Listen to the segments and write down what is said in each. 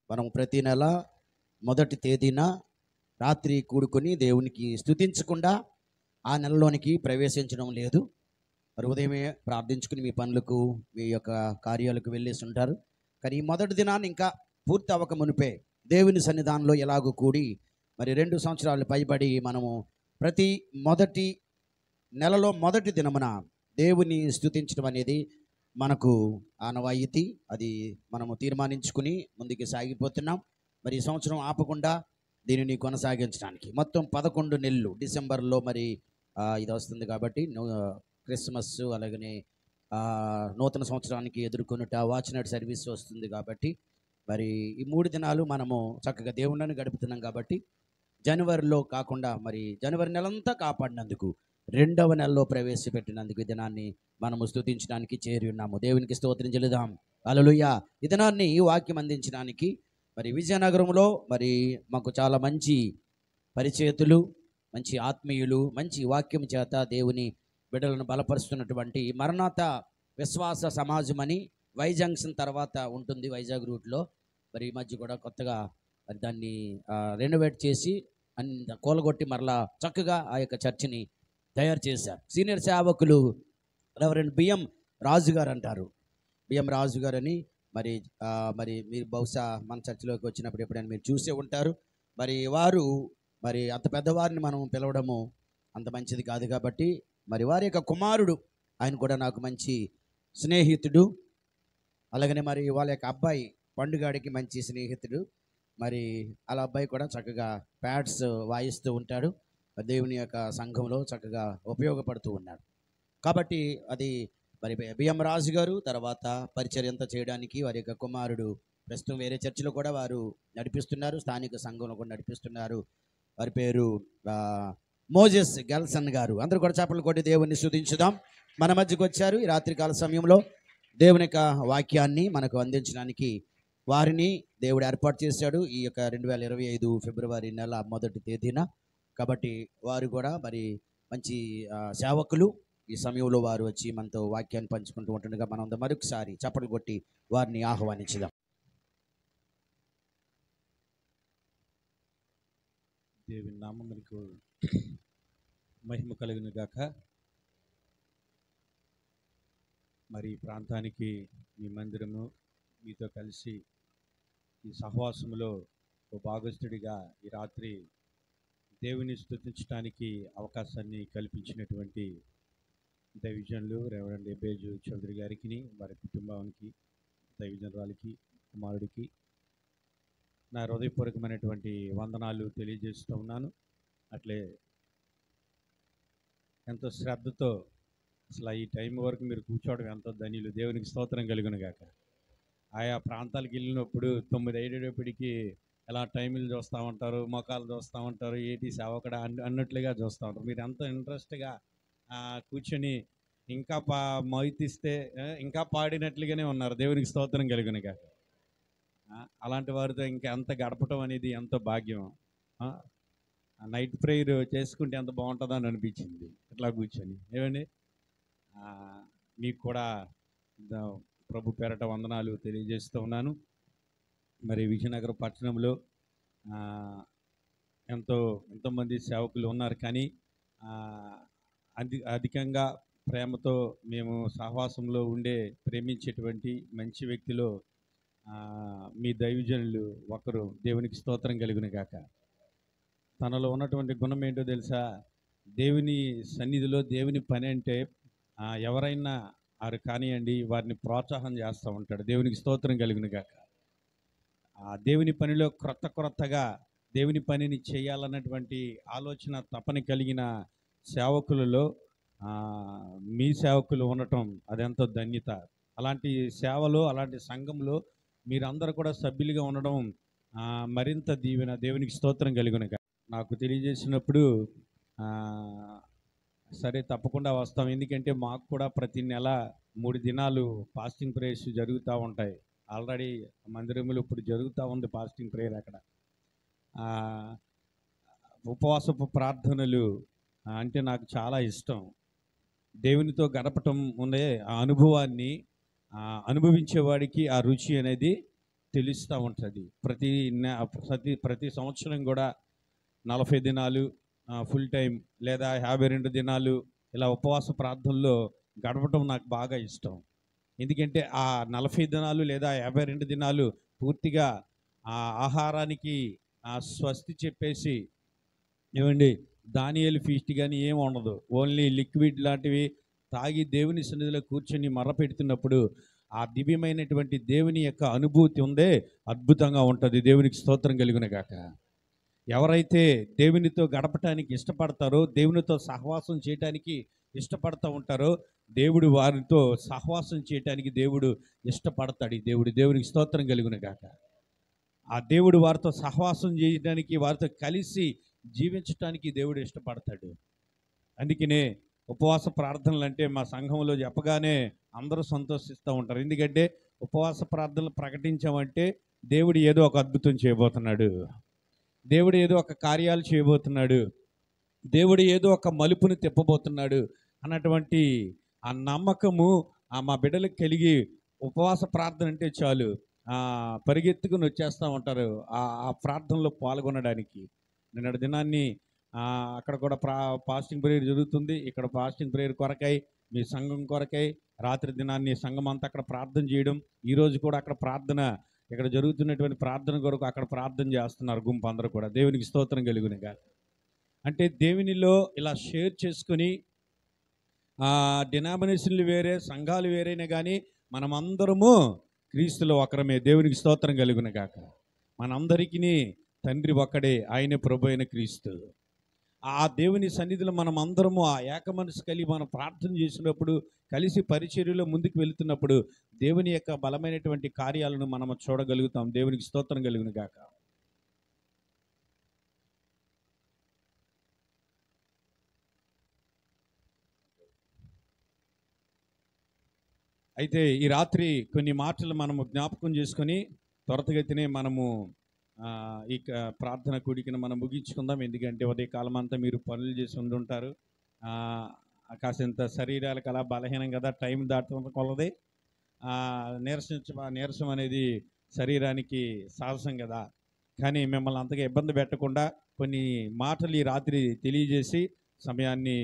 మనం ప్రతి నెల మొదటి తేదీన రాత్రి కూడుకొని దేవునికి స్తుతించకుండా ఆ నెలలోనికి ప్రవేశించడం లేదు. మరి ఉదయమే ప్రార్థించుకుని మీ పనులకు మీ యొక్క కార్యాలకు వెళ్ళేసి ఉంటారు. కానీ ఈ మొదటి దినాన్ని ఇంకా పూర్తి అవ్వక మునిపే దేవుని సన్నిధానంలో ఎలాగో కూడి మరి 2 సంవత్సరాలు పైబడి మనము ప్రతి మొదటి నెలలో మొదటి దినమున దేవుని స్తుతించడం అనేది మనకు ఆనవాయితీ. అది మనము తీర్మానించుకుని ముందుకు సాగిపోతున్నాం. మరి ఈ సంవత్సరం ఆపకుండా దీనిని కొనసాగించడానికి మొత్తం 11 నెలలు డిసెంబర్లో మరి ఇది వస్తుంది కాబట్టి క్రిస్మస్ అలాగనే నూతన సంవత్సరానికి ఎదుర్కొనుట వాచ్ నైట్ సర్వీస్ వస్తుంది కాబట్టి మరి ఈ 3 దినాలు మనము చక్కగా దేవుళ్ళని గడుపుతున్నాం కాబట్టి జనవరిలో కాకుండా మరి జనవరి నెలంతా కాపాడినందుకు 2వ నెలలో ప్రవేశపెట్టినందుకు ఈ దినాన్ని మనము స్తుతించడానికి చేరి ఉన్నాము. దేవునికి స్తోత్రం చెల్లిద్దాం. హల్లెలూయా. ఈ దినాన్ని ఈ వాక్యం అందించడానికి మరి విజయనగరంలో మరి మాకు చాలా మంచి పరిచయతులు, మంచి ఆత్మీయులు, మంచి వాక్యం చేత దేవుని బిడ్డలను బలపరుస్తున్నటువంటి మరణాత విశ్వాస సమాజం అని వై జంక్షన్ తర్వాత ఉంటుంది వైజాగ్ రూట్లో. మరి ఈ మధ్య కూడా కొత్తగా మరి దాన్ని రెనోవేట్ చేసి కూలగొట్టి మరలా చక్కగా ఆ యొక్క చర్చిని తయారు చేశారు. సీనియర్ సేవకులు రెవరెండ్ బిఎం రాజు గారు అంటారు. బిఎం రాజు గారు అని మరి మీరు బహుశా మన చర్చిలోకి వచ్చినప్పుడు ఎప్పుడైనా మీరు చూసే ఉంటారు. మరి వారు మరి అంత పెద్దవారిని మనం పిలవడము అంత మంచిది కాదు కాబట్టి మరి వారి యొక్క కుమారుడు ఆయన కూడా నాకు మంచి స్నేహితుడు. అలాగనే మరి వాళ్ళ యొక్క అబ్బాయి పండుగాడికి మంచి స్నేహితుడు. మరి అలా అబ్బాయి కూడా చక్కగా ప్యాడ్స్ వాయిస్తూ ఉంటాడు. దేవుని యొక్క సంఘంలో చక్కగా ఉపయోగపడుతూ ఉన్నాడు. కాబట్టి అది మరి బిఎం రాజు గారు తర్వాత పరిచర్యంత చేయడానికి వారి యొక్క కుమారుడు ప్రస్తుతం వేరే చర్చిలో కూడా వారు నడిపిస్తున్నారు, స్థానిక సంఘంలో కూడా నడిపిస్తున్నారు. వారి పేరు మోజెస్ గెల్సన్ గారు. అందరూ కూడా చప్పట్లు కొట్టి దేవుని స్తుతించుదాం. మన మధ్యకు వచ్చారు ఈ రాత్రికాల సమయంలో దేవుని యొక్క వాక్యాన్ని మనకు అందించడానికి వారిని దేవుడు ఏర్పాటు చేశాడు ఈ యొక్క 2025 ఫిబ్రవరి నెల మొదటి తేదీన. కాబట్టి వారు కూడా మరి మంచి సేవకులు. ఈ సమయంలో వారు వచ్చి మనతో వాక్యాన్ని పంచుకుంటూ ఉంటుండగా మనం మరొకసారి చప్పట్లు కొట్టి వారిని ఆహ్వానించుదాం. దేవుని నామమునకు మహిమ కలుగును గాక. మరి ఈ ప్రాంతానికి మీ మందిరము మీతో కలిసి ఈ సహవాసములో ఒక భాగస్థుడిగా ఈ రాత్రి దేవుని స్తుతించడానికి అవకాశాన్ని కల్పించినటువంటి దైవజనులు రెవరెండ్ ఎబేజు చౌదరి గారికి, వారి కుటుంబానికి, దైవజనురాలికి, కుమారుడికి నా హృదయపూర్వకమైనటువంటి వందనాలు తెలియజేస్తూ ఉన్నాను. అట్లే ఎంతో శ్రద్ధతో అసలు ఈ టైం వరకు మీరు కూర్చోవడం ఎంతో ధన్యులు. దేవునికి స్తోత్రం కలుగును గాక. ఆయా ప్రాంతాలకు వెళ్ళినప్పుడు 9 అయ్యేటప్పటికి ఎలా టైంలు చూస్తూ ఉంటారు, మొఖాలు చూస్తూ ఉంటారు, ఏటి సేవకుడా అన్నట్లుగా చూస్తూ ఉంటారు. మీరు ఎంతో ఇంట్రెస్ట్గా కూర్చొని ఇంకా మైతిస్తే ఇంకా పాడినట్లుగానే ఉన్నారు. దేవునికి స్తోత్రం కలుగును గాక. అలాంటి వారితో ఇంకా ఎంత గడపటం అనేది ఎంతో భాగ్యం. నైట్ ప్రేయర్ చేసుకుంటే ఎంత బాగుంటుందో అని అనిపించింది ఇట్లా కూర్చొని. ఏమండి, మీకు కూడా ప్రభు పేరట వందనాలు తెలియజేస్తూ ఉన్నాను. మరి విజయనగరం పట్టణంలో ఎంతోమంది సేవకులు ఉన్నారు, కానీ అధికంగా ప్రేమతో మేము సహవాసంలో ఉండే ప్రేమించేటువంటి మంచి వ్యక్తిలో మీ దైవజనులు ఒకరు. దేవునికి స్తోత్రం కలుగును గాక. తనలో ఉన్నటువంటి గుణం ఏంటో తెలుసా? దేవుని సన్నిధిలో దేవుని పని అంటే ఎవరైనా వారు కానివ్వండి వారిని ప్రోత్సాహం చేస్తూ ఉంటాడు. దేవునికి స్తోత్రం కలుగును గాక. దేవుని పనిలో క్రొత్తగా దేవుని పనిని చేయాలన్నటువంటి ఆలోచన తపన కలిగిన సేవకులలో మీ సేవకులు ఉండటం అదెంతో ధన్యత. అలాంటి సేవలో అలాంటి సంఘంలో మీరందరూ కూడా సభ్యులుగా ఉండడం మరింత దీవెన. దేవునికి స్తోత్రం కలుగును గాక. నాకు తెలియజేసినప్పుడు సరే తప్పకుండా వస్తాం, ఎందుకంటే మాకు కూడా ప్రతి నెల 3 దినాలు ఫాస్టింగ్ ప్రేయర్స్ జరుగుతూ ఉంటాయి. ఆల్రెడీ మందిరంలో ఇప్పుడు జరుగుతూ ఉంది ఫాస్టింగ్ ప్రేయర్. అక్కడ ఉపవాసపు ప్రార్థనలు అంటే నాకు చాలా ఇష్టం. దేవునితో గడపటం ఉండే ఆ అనుభవాన్ని అనుభవించేవాడికి ఆ రుచి అనేది తెలుస్తూ ఉంటుంది. ప్రతి సంవత్సరం కూడా 40 దినాలు ఫుల్ టైం లేదా 52 దినాలు ఇలా ఉపవాస ప్రార్థనలో గడపటం నాకు బాగా ఇష్టం. ఎందుకంటే ఆ 40 దినాలు లేదా 52 దినాలు పూర్తిగా ఆ ఆహారానికి స్వస్తి చెప్పేసి, ఏమండి, దానియేలు ఫీస్ట్ కానీ ఏమి ఉండదు. ఓన్లీ లిక్విడ్ లాంటివి తాగి దేవుని సన్నిధిలో కూర్చొని మర్రపెడుతున్నప్పుడు ఆ దివ్యమైనటువంటి దేవుని యొక్క అనుభూతి ఉందే అద్భుతంగా ఉంటుంది. దేవునికి స్తోత్రం కలుగును గాక. ఎవరైతే దేవునితో గడపటానికి ఇష్టపడతారో, దేవునితో సహవాసం చేయటానికి ఇష్టపడుతూ ఉంటారో, దేవుడు వారితో సహవాసం చేయటానికి దేవుడు ఇష్టపడతాడు. దేవునికి స్తోత్రం కలుగును గాక. ఆ దేవుడు వారితో సహవాసం చేయడానికి, వారితో కలిసి జీవించటానికి దేవుడు ఇష్టపడతాడు. అందుకనే ఉపవాస ప్రార్థనలు అంటే మా సంఘంలో చెప్పగానే అందరూ సంతోషిస్తూ ఉంటారు. ఎందుకంటే ఉపవాస ప్రార్థనలు ప్రకటించామంటే దేవుడు ఏదో ఒక అద్భుతం చేయబోతున్నాడు, దేవుడు ఏదో ఒక కార్యాలు చేయబోతున్నాడు, దేవుడు ఏదో ఒక మలుపుని తిప్పబోతున్నాడు అన్నటువంటి ఆ నమ్మకము మా బిడ్డలకు కలిగి ఉపవాస ప్రార్థన అంటే చాలు పరిగెత్తుకుని వచ్చేస్తూ ఉంటారు ఆ ప్రార్థనలో పాల్గొనడానికి. నిన్నటి దినాన్ని అక్కడ కూడా ఫాస్టింగ్ ప్రేయర్ జరుగుతుంది. ఇక్కడ ఫాస్టింగ్ ప్రేయర్ కొరకై, మీ సంఘం కొరకై రాత్రి దినాన్ని సంఘం అంతా అక్కడ ప్రార్థన చేయడం. ఈరోజు కూడా అక్కడ ప్రార్థన, ఇక్కడ జరుగుతున్నటువంటి ప్రార్థన కొరకు అక్కడ ప్రార్థన చేస్తున్నారు గుంపు అందరూ కూడా. దేవునికి స్తోత్రం కలుగునుగా. అంటే దేవునిలో ఇలా షేర్ చేసుకొని డినామినేషన్లు వేరే, సంఘాలు వేరైనా కానీ మనమందరము క్రీస్తులో ఒకరమే. దేవునికి స్తోత్రం కలుగునుగాక. మనందరికీ తండ్రి ఒక్కడే, ఆయన ప్రభు అయిన క్రీస్తు. ఆ దేవుని సన్నిధిలో మనం అందరము ఆ ఏక మనసు కలిగి మనం ప్రార్థన చేసినప్పుడు, కలిసి పరిచర్యలో ముందుకు వెళుతున్నప్పుడు దేవుని యొక్క బలమైనటువంటి కార్యాలను మనం చూడగలుగుతాం. దేవునికి స్తోత్రం కలుగును గాక. అయితే ఈ రాత్రి కొన్ని మాటలు మనము జ్ఞాపకం చేసుకొని త్వరతగతినే మనము ఈ ప్రార్థన కూడికను మనం ముగించుకుందాం. ఎందుకంటే ఉదయకాలం అంతా మీరు పనులు చేసి ఉండుంటారు. కాసింత శరీరాలకు అలా బలహీనం కదా, టైం దాటడం కొలది నీరసం అనేది శరీరానికి సహజం కదా. కానీ మిమ్మల్ని అంతగా ఇబ్బంది పెట్టకుండా కొన్ని మాటలు ఈ రాత్రి తెలియజేసి సమయాన్ని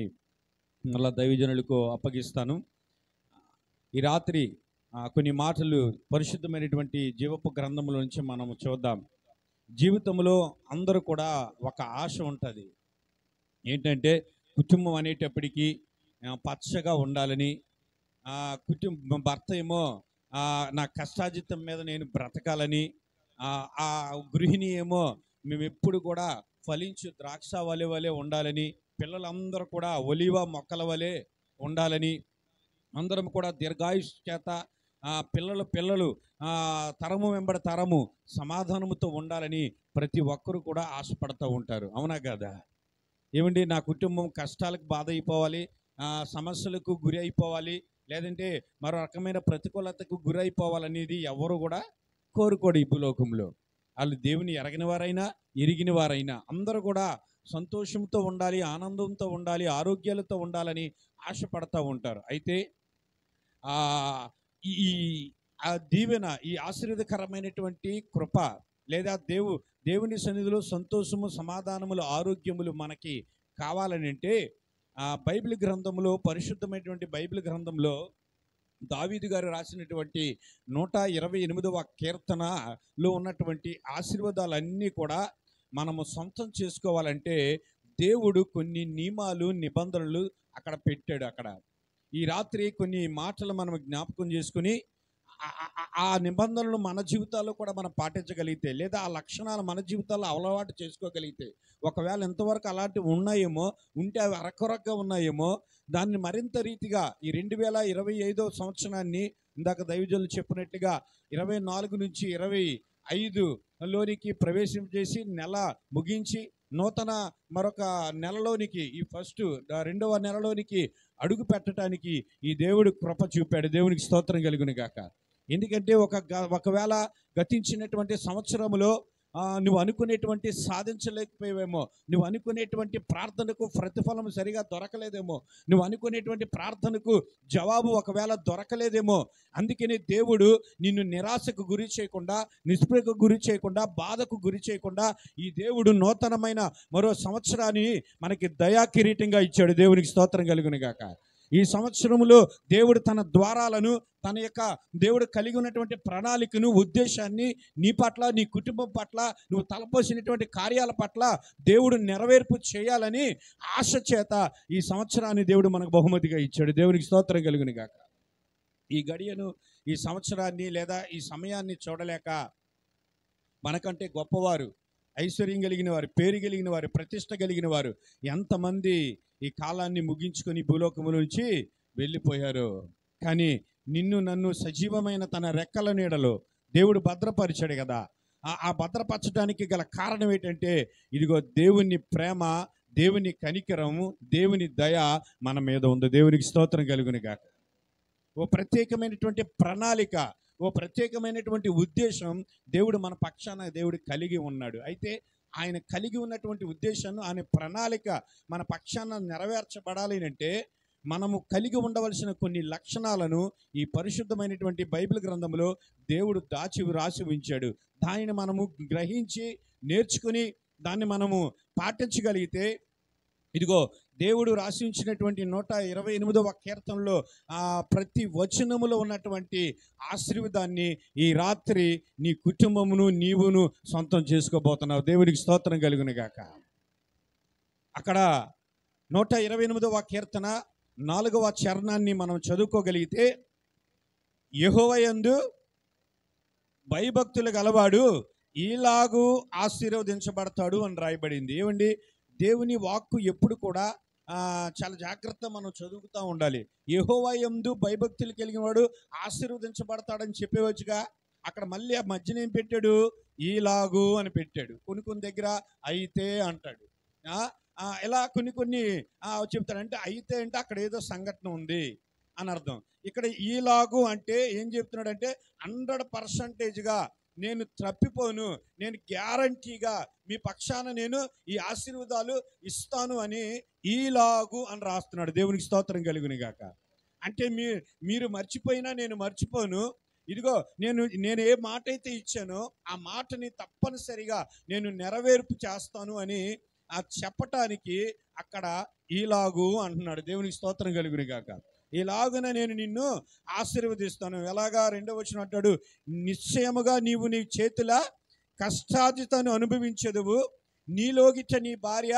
మళ్ళా దైవజనులకు అప్పగిస్తాను. ఈ రాత్రి కొన్ని మాటలు పరిశుద్ధమైనటువంటి జీవపు గ్రంథంలో నుంచి మనము చూద్దాం. జీవితంలో అందరూ కూడా ఒక ఆశ ఉంటుంది. ఏంటంటే కుటుంబం అనేటప్పటికీ పచ్చగా ఉండాలని, భర్త ఏమో నా కష్టాజితం మీద నేను బ్రతకాలని, ఆ గృహిణి ఏమో మేము ఎప్పుడు కూడా ఫలించు ద్రాక్ష వలె ఉండాలని, పిల్లలందరూ కూడా ఒలివ మొక్కల వలె ఉండాలని, అందరం కూడా దీర్ఘాయుష్ చేత పిల్లలు తరము వెంబడి తరము సమాధానముతో ఉండాలని ప్రతి ఒక్కరు కూడా ఆశపడుతూ ఉంటారు. అవునా కదా? ఏమండి, నా కుటుంబం కష్టాలకు బాధ అయిపోవాలి, సమస్యలకు గురి అయిపోవాలి, లేదంటే మరో రకమైన ప్రతికూలతకు గురి అయిపోవాలనేది ఎవరు కూడా కోరుకోడు ఈ భూలోకంలో. వాళ్ళు దేవుని ఎరగిన వారైనా ఎరిగిన వారైనా అందరూ కూడా సంతోషంతో ఉండాలి, ఆనందంతో ఉండాలి, ఆరోగ్యాలతో ఉండాలని ఆశపడుతూ ఉంటారు. అయితే ఈ దీవెన, ఈ ఆశీర్వాదకరమైనటువంటి కృప లేదా దేవుని సన్నిధిలో సంతోషము, సమాధానములు, ఆరోగ్యములు మనకి కావాలని అంటే బైబిల్ గ్రంథంలో, పరిశుద్ధమైనటువంటి బైబిల్ గ్రంథంలో దావీదు గారు రాసినటువంటి 128వ కీర్తనలో ఉన్నటువంటి ఆశీర్వాదాలన్నీ కూడా మనము సొంతం చేసుకోవాలంటే దేవుడు కొన్ని నియమాలు, నిబంధనలు అక్కడ పెట్టాడు. అక్కడ ఈ రాత్రి కొన్ని మాటలు మనం జ్ఞాపకం చేసుకుని ఆ నిబంధనలు మన జీవితాల్లో కూడా మనం పాటించగలిగితే, లేదా ఆ లక్షణాలు మన జీవితాల్లో అలవాటు చేసుకోగలిగితే, ఒకవేళ ఎంతవరకు అలాంటివి ఉన్నాయేమో, ఉంటే అవి అరకొరగా ఉన్నాయేమో, దాన్ని మరింత రీతిగా ఈ 2025వ సంవత్సరాన్ని ఇందాక దైవజనులు చెప్పినట్లుగా 24 నుంచి 25లోనికి ప్రవేశం చేసి నెల ముగించి నూతన మరొక నెలలోనికి, ఈ రెండవ నెలలోనికి అడుగు పెట్టడానికి ఈ దేవుడు కృప చూపాడు. దేవునికి స్తోత్రం కలుగును గాక. ఎందుకంటే ఒకవేళ గతించినటువంటి సంవత్సరంలో నువ్వు అనుకునేటువంటి సాధించలేకపోయావేమో, నువ్వు అనుకునేటువంటి ప్రార్థనకు ప్రతిఫలం సరిగా దొరకలేదేమో, నువ్వు అనుకునేటువంటి ప్రార్థనకు జవాబు ఒకవేళ దొరకలేదేమో. అందుకని దేవుడు నిన్ను నిరాశకు గురి చేయకుండా, నిస్పృహకు గురి చేయకుండా, బాధకు గురి చేయకుండా ఈ దేవుడు నూతనమైన మరో సంవత్సరాన్ని మనకి దయా కిరీటంగా ఇచ్చాడు. దేవునికి స్తోత్రం కలుగును గాక. ఈ సంవత్సరంలో దేవుడు తన ద్వారాలను, తన యొక్క దేవుడు కలిగి ఉన్నటువంటి ప్రణాళికను, ఉద్దేశాన్ని నీ పట్ల, నీ కుటుంబం పట్ల, నువ్వు తలపోసినటువంటి కార్యాల పట్ల దేవుడు నెరవేర్పు చేయాలని ఆశ చేత ఈ సంవత్సరాన్ని దేవుడు మనకు బహుమతిగా ఇచ్చాడు. దేవునికి స్తోత్రం కలుగును గాక. ఈ గడియను, ఈ సంవత్సరాన్ని లేదా ఈ సమయాన్ని చూడలేక మనకంటే గొప్పవారు, ఐశ్వర్యం కలిగిన వారు, పేరు కలిగిన వారు, ప్రతిష్ట కలిగిన వారు ఎంతమంది ఈ కాలాన్ని ముగించుకొని భూలోకము నుంచి వెళ్ళిపోయారు. కానీ నిన్ను నన్ను సజీవమైన తన రెక్కల నీడలో దేవుడు భద్రపరిచాడు కదా. ఆ భద్రపరచడానికి గల కారణం ఏంటంటే, ఇదిగో దేవుని ప్రేమ, దేవుని కనికరము, దేవుని దయ మన మీద ఉంది. దేవునికి స్తోత్రం కలుగును గాక. ఓ ప్రత్యేకమైనటువంటి ప్రణాళిక, ఓ ప్రత్యేకమైనటువంటి ఉద్దేశం దేవుడు మన పక్షాన దేవుడు కలిగి ఉన్నాడు. అయితే ఆయన కలిగి ఉన్నటువంటి ఉద్దేశాన్ని, ఆయన ప్రణాళిక మన పక్షాన నెరవేర్చబడాలి అంటే మనము కలిగి ఉండవలసిన కొన్ని లక్షణాలను ఈ పరిశుద్ధమైనటువంటి బైబిల్ గ్రంథంలో దేవుడు రాసి ఉంచాడు. దానిని మనము గ్రహించి నేర్చుకుని దాన్ని మనము పాటించగలిగితే, ఇదిగో దేవుడు రాసి ఉంచినటువంటి 128వ కీర్తనలో ప్రతి వచనములో ఉన్నటువంటి ఆశీర్వాదాన్ని ఈ రాత్రి నీ కుటుంబమును, నీవును సొంతం చేసుకోబోతున్నావు. దేవునికి స్తోత్రం కలుగును గాక. అక్కడ 128వ కీర్తన 4వ చరణాన్ని మనం చదువుకోగలిగితే, యెహోవాయందు భయభక్తులు గలవాడు ఈలాగు ఆశీర్వదించబడతాడు అని రాయబడింది. ఏమండి, దేవుని వాక్కు ఎప్పుడు కూడా చాలా జాగ్రత్త మనం చదువుతూ ఉండాలి. యెహోవాయందు భయభక్తులు కలిగిన వాడు ఆశీర్వదించబడతాడని చెప్పేవచ్చుగా. అక్కడ మళ్ళీ ఆ మధ్యన ఏం పెట్టాడు? ఈలాగు అని పెట్టాడు. కొన్ని దగ్గర అయితే అంటాడు. ఇలా కొన్ని చెప్తాడు. అంటే అయితే అంటే అక్కడ ఏదో సంఘటన ఉంది అని అర్థం. ఇక్కడ ఈలాగు అంటే ఏం చెప్తున్నాడంటే 100%గా నేను తప్పిపోను, నేను గ్యారంటీగా మీ పక్షాన నేను ఈ ఆశీర్వాదాలు ఇస్తాను అని ఈలాగు అని రాస్తున్నాడు. దేవునికి స్తోత్రం కలుగును గాక. అంటే మీరు మర్చిపోయినా నేను మర్చిపోను. ఇదిగో నేను ఏ మాట అయితే ఇచ్చానో ఆ మాటని తప్పనిసరిగా నేను నెరవేర్పు చేస్తాను అని చెప్పటానికి అక్కడ ఈలాగు అంటున్నాడు. దేవునికి స్తోత్రం కలుగును గాక. ఇలాగున నేను నిన్ను ఆశీర్వదిస్తాను. ఎలాగా? 2వ వచనం అంటాడు, నిశ్చయముగా నీవు నీ చేతుల కష్టార్జితను అనుభవించెదవు, నీలోగిట నీ భార్య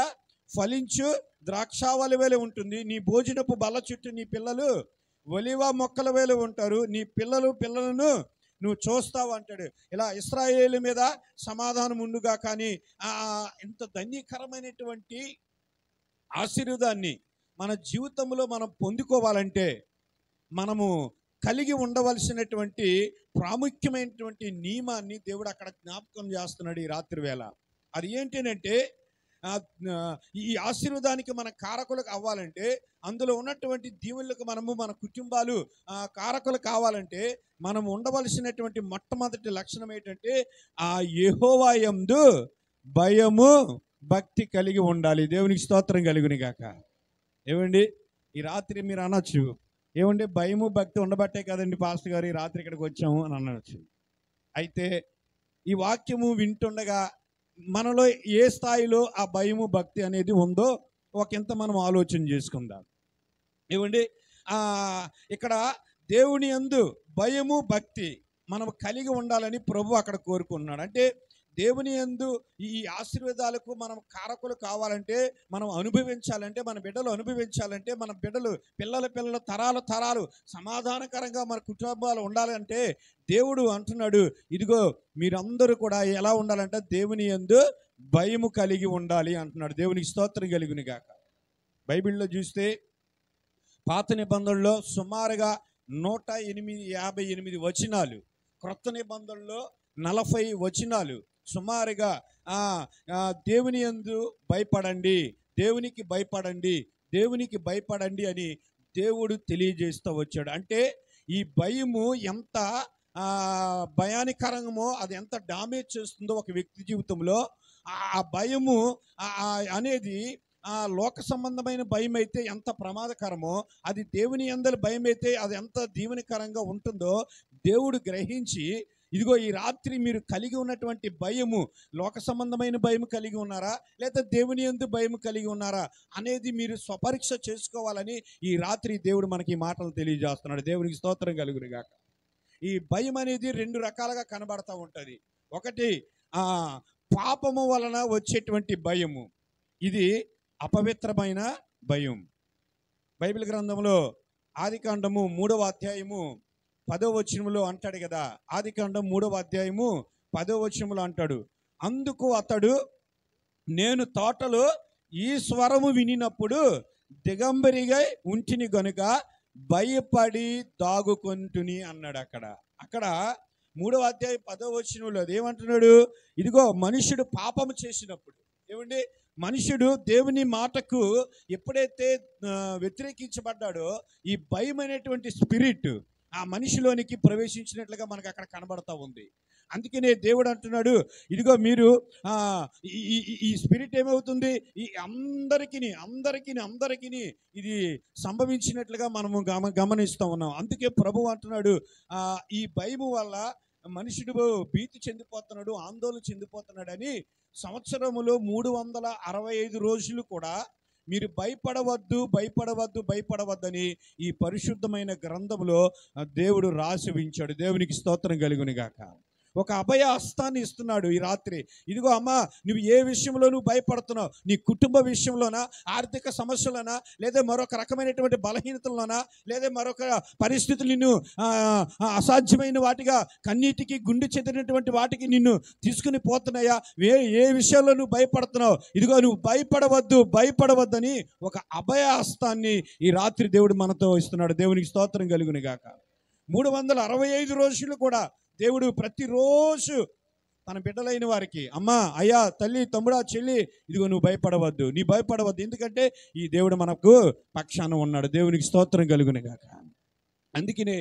ఫలించు ద్రాక్షావళి వేల ఉంటుంది, నీ భోజనపు బల్ల చుట్టూ నీ పిల్లలు ఒలివ మొక్కల వేల ఉంటారు, నీ పిల్లలను నువ్వు చూస్తావు అంటాడు. ఇలా ఇశ్రాయేలు మీద సమాధానం ఉండుగా. కానీ ఇంత ధన్యకరమైనటువంటి ఆశీర్వాదాన్ని మన జీవితంలో మనం పొందుకోవాలంటే మనము కలిగి ఉండవలసినటువంటి ప్రాముఖ్యమైనటువంటి నియమాన్ని దేవుడు అక్కడ జ్ఞాపకం చేస్తున్నాడు ఈ రాత్రి వేళ. అది ఏంటంటే, ఈ ఆశీర్వాదానికి మన కారకులు అవ్వాలంటే, అందులో ఉన్నటువంటి దీవులకు మన కుటుంబాలు కారకులు కావాలంటే మనం ఉండవలసినటువంటి మొట్టమొదటి లక్షణం ఏంటంటే, ఆ యెహోవా యందు భయము భక్తి కలిగి ఉండాలి. దేవునికి స్తోత్రం కలుగును గాక. ఏమండి, ఈ రాత్రి మీరు అనొచ్చు, ఏమండి భయము భక్తి ఉండబట్టే కదండి పాస్టర్ గారు ఈ రాత్రి ఇక్కడికి వచ్చాము అని అనొచ్చు. అయితే ఈ వాక్యము వింటుండగా మనలో ఏ స్థాయిలో ఆ భయము భక్తి అనేది ఉందో ఒకంత మనం ఆలోచన చేసుకుందాం. ఏమండి, ఇక్కడ దేవుని యందు భయము భక్తి మనం కలిగి ఉండాలని ప్రభు అక్కడ కోరుకున్నాడు. అంటే దేవుని యందు ఈ ఆశీర్వాదాలకు మనం కారకులు కావాలంటే, మనం అనుభవించాలంటే, మన బిడ్డలు అనుభవించాలంటే, మన బిడ్డలు పిల్లల తరాలు సమాధానకరంగా మన కుటుంబాలు ఉండాలంటే దేవుడు అంటున్నాడు, ఇదిగో మీరందరూ కూడా ఎలా ఉండాలంటే దేవుని యందు భయము కలిగి ఉండాలి అంటున్నాడు. దేవునికి స్తోత్రం కలుగును గాక. బైబిల్లో చూస్తే పాత నిబంధనలో సుమారుగా 158 వచనాలు, క్రొత్త నిబంధనలో 40 వచనాలు సుమారుగా దేవుని యందు భయపడండి, దేవునికి భయపడండి, దేవునికి భయపడండి అని దేవుడు తెలియజేస్తూ వచ్చాడు. అంటే ఈ భయము ఎంత భయానికరమో, అది ఎంత డామేజ్ చేస్తుందో ఒక వ్యక్తి జీవితంలో, ఆ భయము అనేది లోక సంబంధమైన భయం అయితే ఎంత ప్రమాదకరమో, అది దేవుని యందలి భయం అయితే అది ఎంత దీవెనకరంగా ఉంటుందో దేవుడు గ్రహించి, ఇదిగో ఈ రాత్రి మీరు కలిగి ఉన్నటువంటి భయము లోక సంబంధమైన భయం కలిగి ఉన్నారా, లేదా దేవుని యందు భయం కలిగి ఉన్నారా అనేది మీరు స్వపరీక్ష చేసుకోవాలని ఈ రాత్రి దేవుడు మనకి ఈ మాటలు తెలియజేస్తున్నాడు. దేవునికి స్తోత్రం కలుగును గాక. ఈ భయం అనేది రెండు రకాలుగా కనబడతా ఉంటుంది. ఒకటి పాపము వలన వచ్చేటువంటి భయము, ఇది అపవిత్రమైన భయం. బైబిల్ గ్రంథంలో ఆదికాండము 3వ అధ్యాయము 10వ వచనములో అంటాడు కదా. ఆదికాండం 3వ అధ్యాయము 10వ వచనములో అంటాడు, అందుకు అతడు, నేను తోటలో ఈ స్వరము వినినప్పుడు దిగంబరిగా ఉంటిని గనుక భయపడి దాగుకొంటుని అన్నాడు. అక్కడ 3వ అధ్యాయం 10వ వచనంలో ఏమంటున్నాడు, ఇదిగో మనుషుడు పాపము చేసినప్పుడు, ఏమండి, మనుషుడు దేవుని మాటకు ఎప్పుడైతే వ్యతిరేకించబడ్డాడో ఈ భయం అనేటువంటి స్పిరిట్ ఆ మనిషిలోనికి ప్రవేశించినట్లుగా మనకు అక్కడ కనబడతా ఉంది. అందుకనే దేవుడు అంటున్నాడు, ఇదిగో మీరు ఈ స్పిరిట్ ఏమవుతుంది, ఈ అందరికీ ఇది సంభవించినట్లుగా మనము గమనిస్తూ ఉన్నాం. అందుకే ప్రభువు అంటున్నాడు, ఈ భయము వల్ల మనుషుడు భీతి చెందిపోతున్నాడు, ఆందోళన చెందిపోతున్నాడని. సంవత్సరములో 365 రోజులు కూడా మీరు భయపడవద్దని ఈ పరిశుద్ధమైన గ్రంథంలో దేవుడు రాసి ఉంచాడు. దేవునికి స్తోత్రం కలుగును గాక. ఒక అభయ హస్తాన్ని ఇస్తున్నాడు ఈ రాత్రి. ఇదిగో అమ్మా, నువ్వు ఏ విషయంలో నువ్వు భయపడుతున్నావు, నీ కుటుంబ విషయంలోనా, ఆర్థిక సమస్యలోనా, లేదా మరొక రకమైనటువంటి బలహీనతల్లోనా, లేదా మరొక పరిస్థితులు నిన్ను అసాధ్యమైన వాటిగా, కన్నీటికి గుండె చెందినటువంటి వాటికి నిన్ను తీసుకుని పోతున్నాయా, ఏ విషయాల్లో నువ్వు భయపడుతున్నావు, ఇదిగో నువ్వు భయపడవద్దని ఒక అభయ హస్తాన్ని ఈ రాత్రి దేవుడు మనతో ఇస్తున్నాడు. దేవునికి స్తోత్రం కలుగును గాక. 365 రోజులు కూడా దేవుడు ప్రతిరోజు తన బిడ్డలైన వారికి, అమ్మా, అయ్యా, తల్లి, తమ్ముడా, చెల్లి, ఇదిగో నువ్వు భయపడవద్దు, ఎందుకంటే ఈ దేవుడు మనకు పక్షాన ఉన్నాడు. దేవునికి స్తోత్రం కలుగును గాక. అందుకనే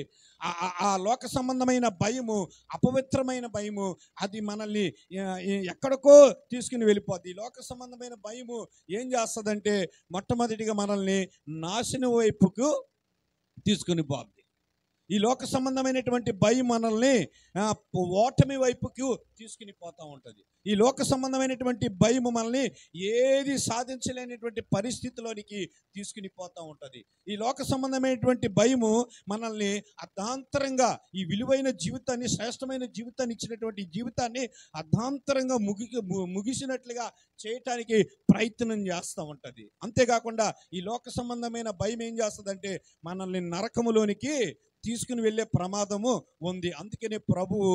ఆ లోక సంబంధమైన భయము, అపవిత్రమైన భయము, అది మనల్ని ఎక్కడికో తీసుకుని వెళ్ళిపోద్ది. ఈ లోక సంబంధమైన భయము ఏం చేస్తుందంటే మొట్టమొదటిగా మనల్ని నాశనం వైపుకు తీసుకుని పోద్ది. ఈ లోక సంబంధమైనటువంటి భయం మనల్ని ఓటమి వైపుకు తీసుకుని పోతూ ఉంటుంది. ఈ లోక సంబంధమైనటువంటి భయం మనల్ని ఏది సాధించలేనటువంటి పరిస్థితిలోనికి తీసుకుని పోతూ ఉంటుంది. ఈ లోక సంబంధమైనటువంటి భయము మనల్ని అర్ధాంతరంగా ఈ విలువైన జీవితాన్ని, శ్రేష్టమైన జీవితాన్ని ఇచ్చినటువంటి జీవితాన్ని అర్ధాంతరంగా ముగిసినట్లుగా చేయటానికి ప్రయత్నం చేస్తూ ఉంటుంది. అంతేకాకుండా ఈ లోక సంబంధమైన భయం ఏం చేస్తుందంటే మనల్ని నరకములోనికి తీసుకుని వెళ్ళే ప్రమాదము ఉంది. అందుకనే ప్రభువు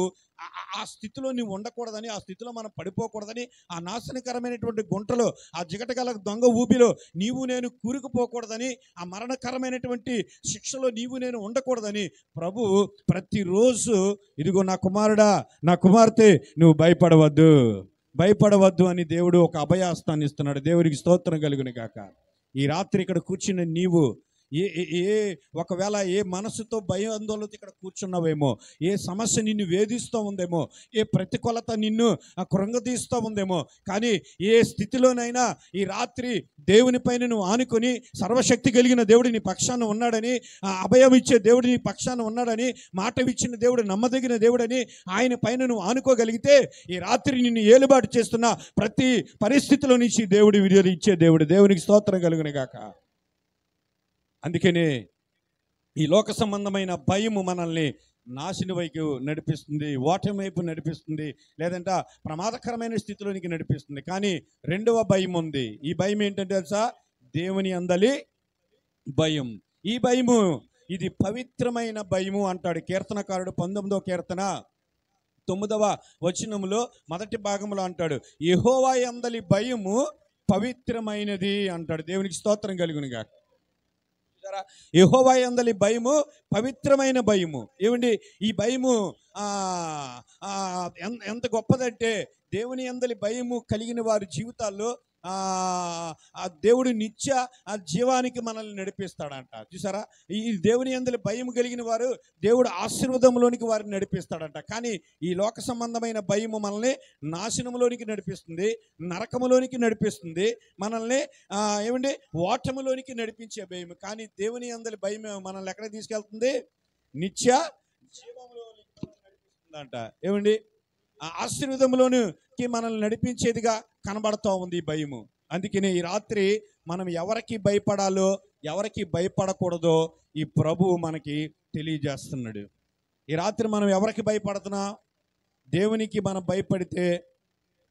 ఆ స్థితిలో నీవు ఉండకూడదని, ఆ స్థితిలో మనం పడిపోకూడదని, ఆ నాశనకరమైనటువంటి గుంటలో, ఆ జిగటగల దొంగ ఊబిలో నీవు నేను కూరుకుపోకూడదని, ఆ మరణకరమైనటువంటి శిక్షలో నీవు నేను ఉండకూడదని ప్రభువు ప్రతిరోజు, ఇదిగో నా కుమారుడా, నా కుమార్తె, నువ్వు భయపడవద్దు అని దేవుడు ఒక అభయాస్తాన్ని ఇస్తున్నాడు. దేవునికి స్తోత్రం కలుగును గాక. ఈ రాత్రి ఇక్కడ కూర్చున్న నీవు ఒకవేళ ఏ మనసుతో భయాందోళనతో ఇక్కడ కూర్చున్నావేమో, ఏ సమస్య నిన్ను వేధిస్తూ ఉందేమో, ఏ ప్రతికూలత నిన్ను కృంగతీస్తూ ఉందేమో, కానీ ఏ స్థితిలోనైనా ఈ రాత్రి దేవుని పైన నువ్వు ఆనుకొని, సర్వశక్తి కలిగిన దేవుడు నీ పక్షాన ఉన్నాడని, అభయం ఇచ్చే దేవుడు నీ పక్షాన ఉన్నాడని, మాట ఇచ్చిన దేవుడు నమ్మదగిన దేవుడని ఆయన పైన నువ్వు ఆనుకోగలిగితే ఈ రాత్రి నిన్ను ఏలుబాటు చేస్తున్న ప్రతి పరిస్థితిలో నుంచి దేవుడు విడుదల ఇచ్చే దేవుడు. దేవునికి స్తోత్రం కలుగును గాక. అందుకనే ఈ లోక సంబంధమైన భయము మనల్ని నాశనం వైపు నడిపిస్తుంది, ఓటమి వైపు నడిపిస్తుంది, లేదంటే ప్రమాదకరమైన స్థితిలోనికి నడిపిస్తుంది. కానీ రెండవ భయం ఉంది. ఈ భయం ఏంటంటే తెలుసా? దేవుని అందలి భయం. ఈ భయము ఇది పవిత్రమైన భయము అంటాడు కీర్తనకారుడు 19వ కీర్తన 9వ వచనములో మొదటి భాగంలో అంటాడు, యెహోవా యందలి భయము పవిత్రమైనది అంటాడు. దేవునికి స్తోత్రం కలుగును గాక. యెహోవా యందలి భయము పవిత్రమైన భయము. ఏమండి, ఈ భయము ఎంత గొప్పదంటే దేవుని యందలి భయము కలిగిన వారి జీవితాల్లో ఆ దేవుడు నిత్య ఆ జీవానికి మనల్ని నడిపిస్తాడంట. చూసారా, ఈ దేవుని యందు భయం కలిగిన వారు దేవుడు ఆశీర్వాదంలోనికి వారిని నడిపిస్తాడంట. కానీ ఈ లోక సంబంధమైన భయము మనల్ని నాశనంలోనికి నడిపిస్తుంది, నరకములోనికి నడిపిస్తుంది, మనల్ని ఏమండి ఓటములోనికి నడిపించే భయం. కానీ దేవుని యందు భయం మనల్ని ఎక్కడ తీసుకెళ్తుంది? నిత్య జీవంలోనికి నడిపిస్తుందంట. ఏమండి, ఆ ఆశీర్వాదంలోనికి మనల్ని నడిపించేదిగా కనబడుతూ ఉంది ఈ భయము. అందుకనే ఈ రాత్రి మనం ఎవరికి భయపడాలో ఎవరికి భయపడకూడదో ఈ ప్రభువు మనకి తెలియజేస్తున్నాడు. ఈ రాత్రి మనం ఎవరికి భయపడుతున్నా? దేవునికి మనం భయపడితే,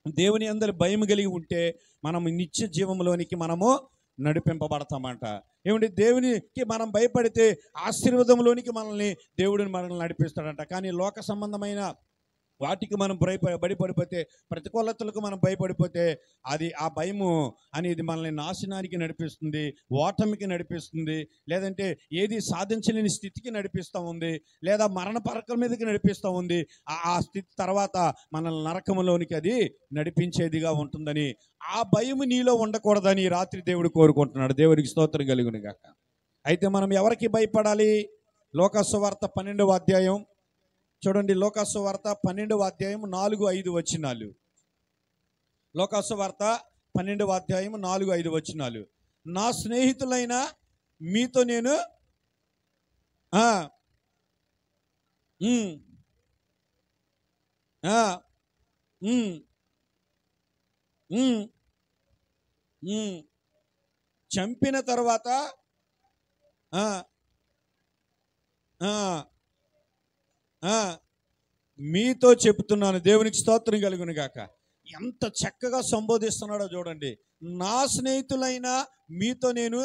దేవుని అందరి భయం కలిగి ఉంటే మనం నిత్య జీవంలోనికి మనము నడిపింపబడతామంట. ఏమంటే దేవునికి మనం భయపడితే ఆశీర్వాదంలోనికి మనల్ని నడిపిస్తాడంట. కానీ లోక సంబంధమైన వాటికి మనం భయపడిపోతే, ప్రతికూలతలకు మనం భయపడిపోతే అది ఆ భయము అనేది మనల్ని నాశనానికి నడిపిస్తుంది, ఓటమికి నడిపిస్తుంది, లేదంటే ఏది సాధించలేని స్థితికి నడిపిస్తూ ఉంది, లేదా మరణ పరకల మీదకి నడిపిస్తూ ఉంది. ఆ స్థితి తర్వాత మనల్ని నరకములోనికి అది నడిపించేదిగా ఉంటుందని, ఆ భయము నీలో ఉండకూడదని రాత్రి దేవుడు కోరుకుంటున్నాడు. దేవుడికి స్తోత్రం కలుగును గాక. అయితే మనం ఎవరికి భయపడాలి? లోకాసువార్త 12వ అధ్యాయం చూడండి. లోకాసువార్త 12వ అధ్యాయం 4-5 వచనాలు. లోకాసువార్త 12వ అధ్యాయం 4-5 వచనాలు. నా స్నేహితులైన మీతో నేను చంపిన తర్వాత మీతో చెప్తున్నాను. దేవునికి స్తోత్రం కలుగును గాక. ఎంత చక్కగా సంబోధిస్తున్నాడో చూడండి. నా స్నేహితులైన మీతో నేను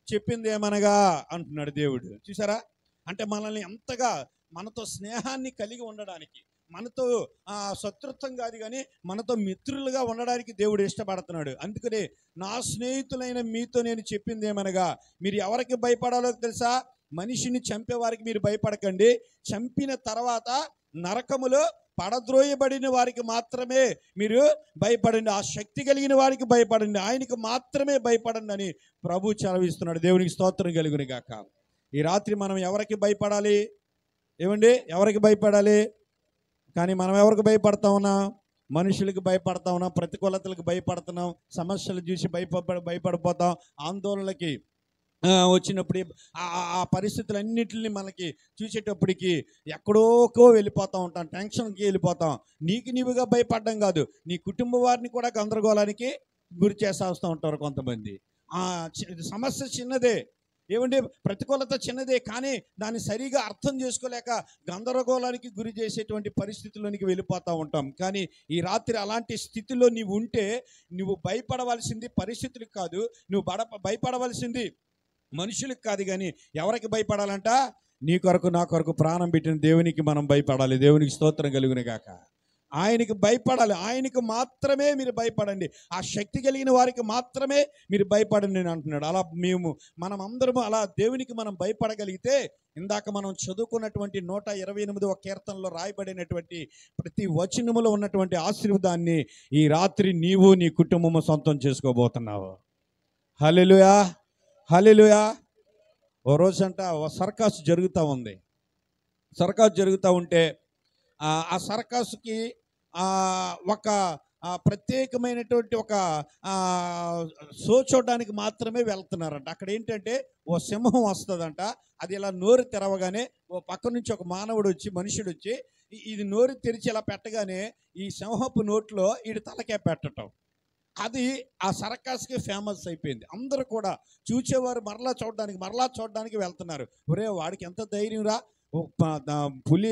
చెప్పింది ఏమనగా అంటున్నాడు దేవుడు. చూసారా, అంటే మనల్ని ఎంతగా మనతో స్నేహాన్ని కలిగి ఉండడానికి, మనతో శత్రుత్వం కాదు కానీ మనతో మిత్రులుగా ఉండడానికి దేవుడు ఇష్టపడుతున్నాడు. అందుకనే నా స్నేహితులైన మీతో నేను చెప్పింది ఏమనగా, మీరు ఎవరికి భయపడాలో తెలుసా? మనిషిని చంపేవారికి మీరు భయపడకండి, చంపిన తర్వాత నరకములో పడద్రోయబడిన వారికి మాత్రమే మీరు భయపడండి, ఆ శక్తి కలిగిన వారికి భయపడండి, ఆయనకు మాత్రమే భయపడండి అని ప్రభు చదివిస్తున్నాడు. దేవునికి స్తోత్రం కలుగును గాక. ఈ రాత్రి మనం ఎవరికి భయపడాలి? ఏమండి, ఎవరికి భయపడాలి? కానీ మనం ఎవరికి భయపడతా ఉన్నాం? మనుషులకు భయపడతా ఉన్నాం, ప్రతికూలతలకు భయపడుతున్నాం, సమస్యలు చూసి భయపడిపోతాం, ఆందోళనలకి వచ్చినప్పుడు ఆ పరిస్థితులన్నింటినీ మనకి చూసేటప్పటికి ఎక్కడోకో వెళ్ళిపోతూ ఉంటాం, టెన్షన్కి వెళ్ళిపోతాం. నీకు నీవుగా భయపడడం కాదు, నీ కుటుంబ వారిని కూడా గందరగోళానికి గురి చేస్తూ ఉంటారు కొంతమంది. సమస్య చిన్నదే, ఏమంటే ప్రతికూలత చిన్నదే, కానీ దాన్ని సరిగా అర్థం చేసుకోలేక గందరగోళానికి గురి చేసేటువంటి పరిస్థితుల్లోనికి వెళ్ళిపోతూ ఉంటాం. కానీ ఈ రాత్రి అలాంటి స్థితిలో నీవు ఉంటే నువ్వు భయపడవలసింది పరిస్థితులకు కాదు, నువ్వు భయపడవలసింది మనుషులకు కాదు. కానీ ఎవరికి భయపడాలంట? నీ కొరకు నా కొరకు ప్రాణం పెట్టిన దేవునికి మనం భయపడాలి. దేవునికి స్తోత్రం కలుగును గాక. ఆయనకి భయపడాలి, ఆయనకు మాత్రమే మీరు భయపడండి, ఆ శక్తి కలిగిన వారికి మాత్రమే మీరు భయపడండి అని అంటున్నాడు. అలా మనం అందరము అలా దేవునికి మనం భయపడగలిగితే, ఇందాక మనం చదువుకున్నటువంటి 128వ కీర్తనలో రాయబడినటువంటి ప్రతి వచనములో ఉన్నటువంటి ఆశీర్వాదాన్ని ఈ రాత్రి నీవు నీ కుటుంబము సొంతం చేసుకోబోతున్నావు. హల్లెలూయా, హల్లెలూయా. ఓ రోజంట ఓ సర్కస్ జరుగుతూ ఉంది. సర్కస్ జరుగుతూ ఉంటే ఆ సర్కస్కి ఒక ప్రత్యేకమైనటువంటి ఒక షో చూడడానికి మాత్రమే వెళ్తున్నారంట. అక్కడ ఏంటంటే ఓ సింహం వస్తుందంట. అది ఇలా నోరు తెరవగానే ఓ పక్క నుంచి ఒక మనుషుడు వచ్చి ఇది నోరు తెరిచి ఇలా పెట్టగానే ఈ సింహపు నోట్లో వీడి తలకే పెట్టడం, అది ఆ సర్కస్కి ఫేమస్ అయిపోయింది. అందరూ కూడా చూసేవారు మరలా చూడడానికి వెళ్తున్నారు. ఒరే వాడికి ఎంత ధైర్యం రా, పులి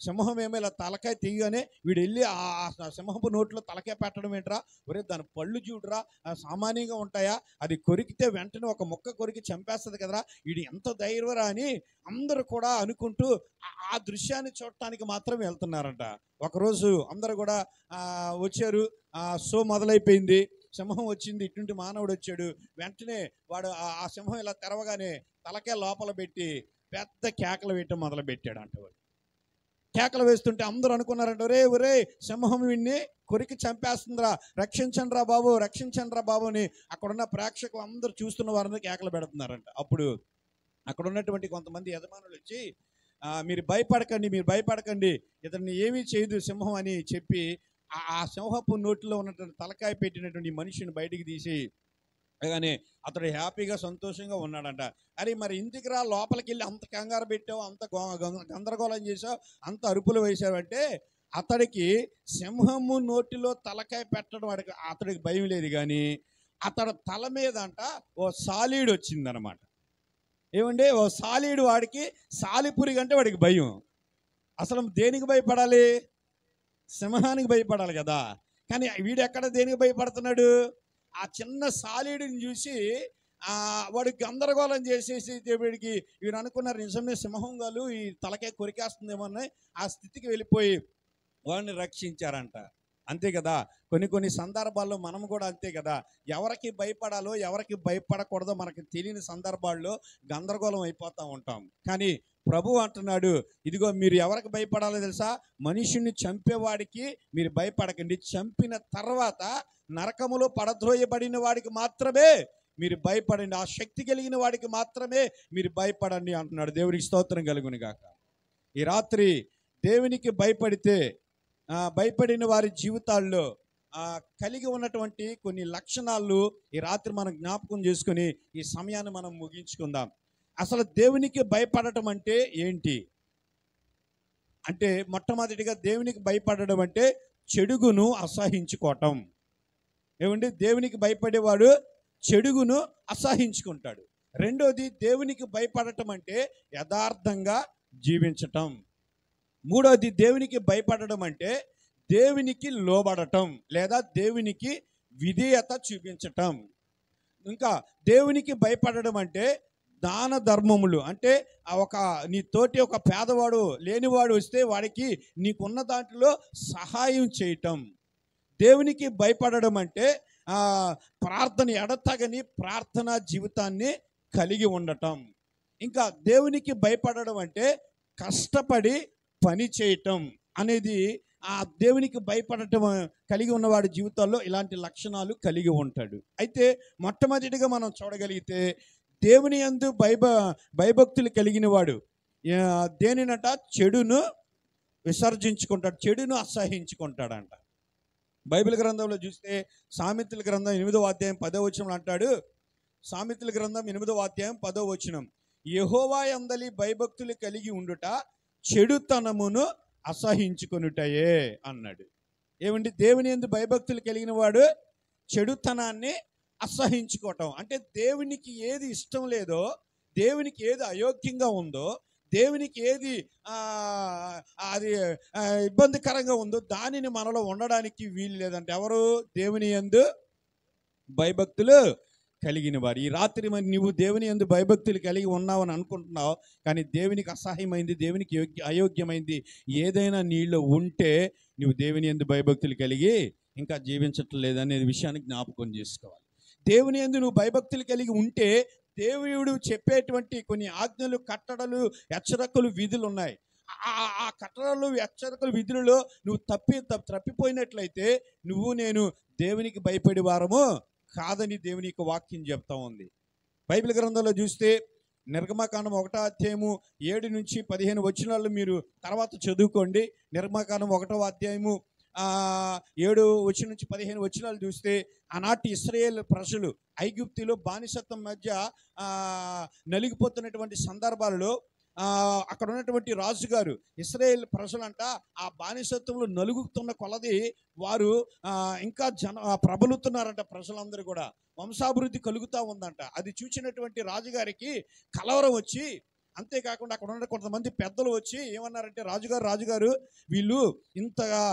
సింహం ఏమో ఇలా తలకాయ తీయగానే వీడు వెళ్ళి ఆ సింహపు నోట్లో తలకాయ పెట్టడం ఏంట్రా, ఒరే దాని పళ్ళు చూడరా సామాన్యంగా ఉంటాయా, అది కొరికితే వెంటనే ఒక ముక్క కొరికి చంపేస్తుంది కదరా, వీడు ఎంత ధైర్యరా అని అందరూ కూడా అనుకుంటూ ఆ దృశ్యాన్ని చూడటానికి మాత్రం వెళ్తున్నారంట. ఒకరోజు అందరూ కూడా వచ్చారు, షో మొదలైపోయింది, సింహం వచ్చింది, ఇటువంటి మానవుడు వచ్చాడు. వెంటనే వాడు ఆ సింహం ఇలా తెరవగానే తలకాయ లోపల పెట్టి పెద్ద కేకలు వేయటం మొదలుపెట్టాడు అంట. వాడు కేకలు వేస్తుంటే అందరూ అనుకున్నారంట, ఒరే ఒరే సింహం వీడిని కొరికి చంపేస్తుందిరా, రక్షించండి రా బాబు, రక్షించండి రా బాబు అని అక్కడున్న ప్రేక్షకులు అందరూ చూస్తున్న వారిని కేకలు పెడుతున్నారంట. అప్పుడు అక్కడ ఉన్నటువంటి కొంతమంది యజమానులు వచ్చి, మీరు భయపడకండి, ఇతన్ని ఏమీ చేయదు సింహం అని చెప్పి ఆ సింహపు నోటిలో ఉన్నటువంటి తలకాయ పెట్టినటువంటి మనిషిని బయటికి తీసి కానీ అతడు హ్యాపీగా సంతోషంగా ఉన్నాడంట. అరే మరి ఇంటికి రా, లోపలికి వెళ్ళి అంత కంగారు పెట్టావు, అంత గందరగోళం చేసావు, అంత అరుపులు వేసావు అంటే అతడికి సింహము నోటిలో తలకాయ పెట్టడం అతడికి భయం లేదు. కానీ అతడు తల మీద అంట ఓ సాలీడు వచ్చిందనమాట. ఏమంటే ఓ సాలీడు, వాడికి సాలిపురి అంటే వాడికి భయం. అసలు దేనికి భయపడాలి? సింహానికి భయపడాలి కదా. కానీ వీడు ఎక్కడ దేనికి భయపడుతున్నాడు? ఆ చిన్న సాలీడుని చూసి వాడికి గందరగోళం చేసేసి వీడికి వీడు అనుకున్నారు నిజమే సింహం గాలు ఈ తలకే కొరికేస్తుందేమో అని ఆ స్థితికి వెళ్ళిపోయి వాడిని రక్షించారంట. అంతే కదా, కొన్ని సందర్భాల్లో మనం కూడా అంతే కదా, ఎవరికి భయపడాలో ఎవరికి భయపడకూడదో మనకి తెలియని సందర్భాల్లో గందరగోళం అయిపోతూ ఉంటాం. కానీ ప్రభు అంటున్నాడు, ఇదిగో మీరు ఎవరికి భయపడాలో తెలుసా? మనుషుని చంపేవాడికి మీరు భయపడకండి, చంపిన తర్వాత నరకములో పడద్రోయబడిన వాడికి మాత్రమే మీరు భయపడండి, ఆ శక్తి కలిగిన వాడికి మాత్రమే మీరు భయపడండి అంటున్నాడు. దేవునికి స్తోత్రం కలుగును గాక. ఈ రాత్రి దేవునికి భయపడిన వారి జీవితాల్లో కలిగి ఉన్నటువంటి కొన్ని లక్షణాలు ఈ రాత్రి మనం జ్ఞాపకం చేసుకొని ఈ సమయాన్ని మనం ముగించుకుందాం. అసలు దేవునికి భయపడటం అంటే ఏంటి అంటే, మొట్టమొదటిగా దేవునికి భయపడడం అంటే చెడుగును అసహించుకోవటం. ఏమండి, దేవునికి భయపడేవాడు చెడుగును అసహించుకుంటాడు. రెండోది, దేవునికి భయపడటం అంటే యథార్థంగా జీవించటం. మూడోది, దేవునికి భయపడడం అంటే దేవునికి లోబడటం లేదా దేవునికి విధేయత చూపించటం. ఇంకా దేవునికి భయపడడం అంటే దాన ధర్మములు, అంటే నీ తోటి ఒక పేదవాడు లేనివాడు వస్తే వాడికి నీకున్న దాంట్లో సహాయం చేయటం. దేవునికి భయపడడం అంటే ప్రార్థన ఎడతగని ప్రార్థనా జీవితాన్ని కలిగి ఉండటం. ఇంకా దేవునికి భయపడడం అంటే కష్టపడి పని చేయటం అనేది ఆ దేవునికి భయపడటం కలిగి ఉన్నవాడి జీవితాల్లో ఇలాంటి లక్షణాలు కలిగి ఉంటాడు. అయితే మొట్టమొదటిగా మనం చూడగలిగితే దేవుని యందు భయభక్తులు కలిగిన వాడు దేనినట? చెడును విసర్జించుకుంటాడు, చెడును అసహించుకుంటాడంట. బైబిల్ గ్రంథంలో చూస్తే సామెతల గ్రంథం 8వ అధ్యాయం 10వ వచనం అంటాడు. సామెతల గ్రంథం 8వ అధ్యాయం 10వ వచనం, యెహోవా యందలి భయభక్తులు కలిగి ఉండుట చెడుతనమును అసహించుకొనుటయే అన్నాడు. ఏమండి, దేవుని యందు భయభక్తులు కలిగిన వాడు చెడుతనాన్ని అసహించుకోవటం అంటే దేవునికి ఏది ఇష్టం లేదో, దేవునికి ఏది అయోగ్యంగా ఉందో, దేవునికి ఏది అది ఇబ్బందికరంగా ఉందో దానిని మనలో ఉండడానికి వీలు లేదంటే ఎవరు? దేవుని యందు భయభక్తులు కలిగిన వారు. ఈ రాత్రి మరి నువ్వు దేవుని యందు భయభక్తులు కలిగి ఉన్నావని అనుకుంటున్నావు, కానీ దేవునికి అసహ్యమైంది, దేవునికి అయోగ్యమైంది ఏదైనా నీలో ఉంటే నువ్వు దేవుని యందు భయభక్తులు కలిగి ఇంకా జీవించటం లేదనే విషయాన్ని జ్ఞాపకం చేసుకోవాలి. దేవుని యందు నువ్వు భయభక్తులు కలిగి ఉంటే దేవుడు చెప్పేటువంటి కొన్ని ఆజ్ఞలు, కట్టడలు, హెచ్చరికలు, విధులు ఉన్నాయి. ఆ కట్టడలు, హెచ్చరికలు, విధులలో నువ్వు తప్పిపోయినట్లయితే నేను దేవునికి భయపడే వారము కాదని దేవుని యొక్క వాక్యం చెప్తా ఉంది. బైబిల్ గ్రంథంలో చూస్తే నిర్గమకాండం 1వ అధ్యాయము 7 నుంచి 15 వచనాలు మీరు తర్వాత చదువుకోండి. నిర్గమకాండం 1వ అధ్యాయము 7 వచనం నుంచి 15 వచనాలు చూస్తే ఆనాటి ఇశ్రాయేలు ప్రజలు ఐగుప్తులో బానిసత్వం మధ్య నలిగిపోతున్నటువంటి సందర్భాలలో అక్కడ ఉన్నటువంటి రాజుగారు ఇశ్రాయేల్ ప్రజలంట ఆ బానిసత్వంలో నలుగుతున్న కొలది వారు ఇంకా ప్రబలుతున్నారంట. ప్రజలందరూ కూడా వంశాభివృద్ధి కలుగుతూ ఉందంట. అది చూసినటువంటి రాజుగారికి కలవరం వచ్చి, అంతేకాకుండా అక్కడ ఉన్న కొంతమంది పెద్దలు వచ్చి ఏమన్నారంటే, రాజుగారు వీళ్ళు ఇంతగా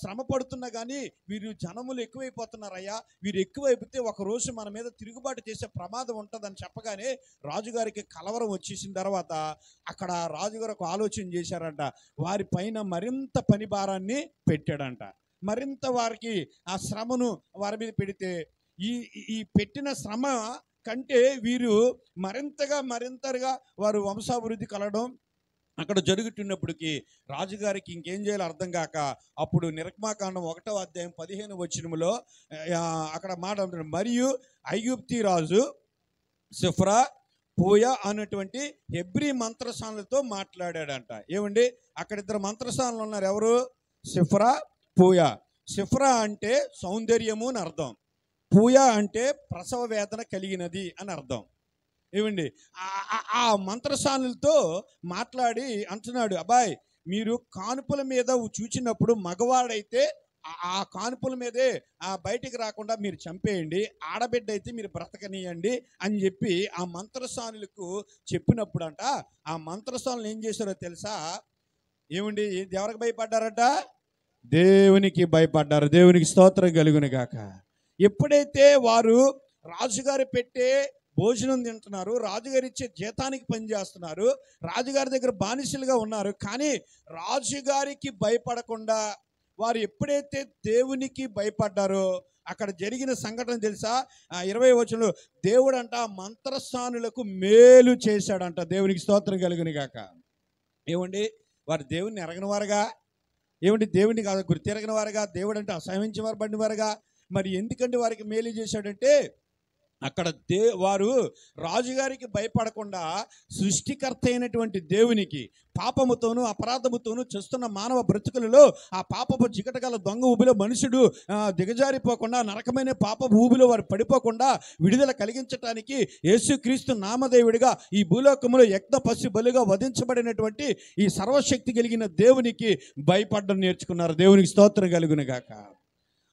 శ్రమ పడుతున్నా కానీ వీరు జనములు ఎక్కువైపోతున్నారయ్యా, వీరు ఎక్కువైపోతే ఒకరోజు మన మీద తిరుగుబాటు చేసే ప్రమాదం ఉంటుందని చెప్పగానే రాజుగారికి కలవరం వచ్చేసిన తర్వాత అక్కడ రాజుగారు ఒక ఆలోచన చేశారంట. వారి పైన మరింత పని భారాన్ని పెట్టాడంట. మరింత వారికి ఆ శ్రమను వారి మీద పెడితే ఈ పెట్టిన శ్రమ కంటే వీరు మరింతగా వారు వంశాభివృద్ధి కలగడం, అక్కడ జరుగుతున్నప్పటికీ రాజుగారికి ఇంకేం చేయాలో అర్థం కాక అప్పుడు నిర్గమాకాండం 1వ అధ్యాయం 15వ వచనములో అక్కడ మాట ఉంటుంది, మరియు ఐగుప్తి రాజు సిఫ్రా పూయ అన్నటువంటి హెబ్రీ మంత్రసానులతో మాట్లాడాడంట. ఏమండి, అక్కడ ఇద్దరు మంత్రసానులు ఉన్నారు. ఎవరు? సిఫ్రా, పూయ. సిఫ్రా అంటే సౌందర్యము అని అర్థం, పూయ అంటే ప్రసవ వేదన కలిగినది అని అర్థం. ఏమండి, ఆ మంత్రసానులతో మాట్లాడి అంటున్నాడు, అబ్బాయి మీరు కానుపుల మీద చూచినప్పుడు మగవాడైతే ఆ కానుపుల మీదే బయటికి రాకుండా మీరు చంపేయండి, ఆడబిడ్డ అయితే మీరు బ్రతకనీయండి అని చెప్పి ఆ మంత్రసానులకు చెప్పినప్పుడు అంట ఆ మంత్రసానులు ఏం చేశారో తెలుసా? ఏమండి, ఎవరికి భయపడ్డారట? దేవునికి భయపడ్డారు. దేవునికి స్తోత్రం కలుగును గాక. ఎప్పుడైతే వారు రాజుగారు పెట్టే భోజనం తింటున్నారు, రాజుగారు ఇచ్చే జీతానికి పనిచేస్తున్నారు, రాజుగారి దగ్గర బానిసలుగా ఉన్నారు, కానీ రాజుగారికి భయపడకుండా వారు ఎప్పుడైతే దేవునికి భయపడ్డారో అక్కడ జరిగిన సంఘటన తెలుసా? 20వ వచనంలో దేవుడు అంట మంత్రస్థానులకు మేలు చేశాడంట. దేవునికి స్తోత్రం కలుగును గాక. ఏమండి, వారు దేవుణ్ణి ఎరగని వారుగా, ఏమండి దేవుడిని కాదు గుర్తెరగిన వారుగా, దేవుడు అంటే అసహించబడిన వారుగా, మరి ఎందుకంటే వారికి మేలు చేశాడంటే అక్కడ వారు రాజుగారికి భయపడకుండా సృష్టికర్త అయినటువంటి దేవునికి పాపముతోనూ అపరాధముతోనూ చేస్తున్న మానవ బ్రతుకులలో ఆ పాపపు జిగటగల దొంగ ఊబిలో మనుషుడు దిగజారిపోకుండా నరకమైన పాపపు ఊబిలో వారు పడిపోకుండా విడుదల కలిగించటానికి యేసుక్రీస్తు నామదేవుడిగా ఈ భూలోకములో యజ్ఞ పశు బలిగా వధించబడినటువంటి ఈ సర్వశక్తి కలిగిన దేవునికి భయపడడం నేర్చుకున్నారు. దేవునికి స్తోత్రం కలుగును గాక.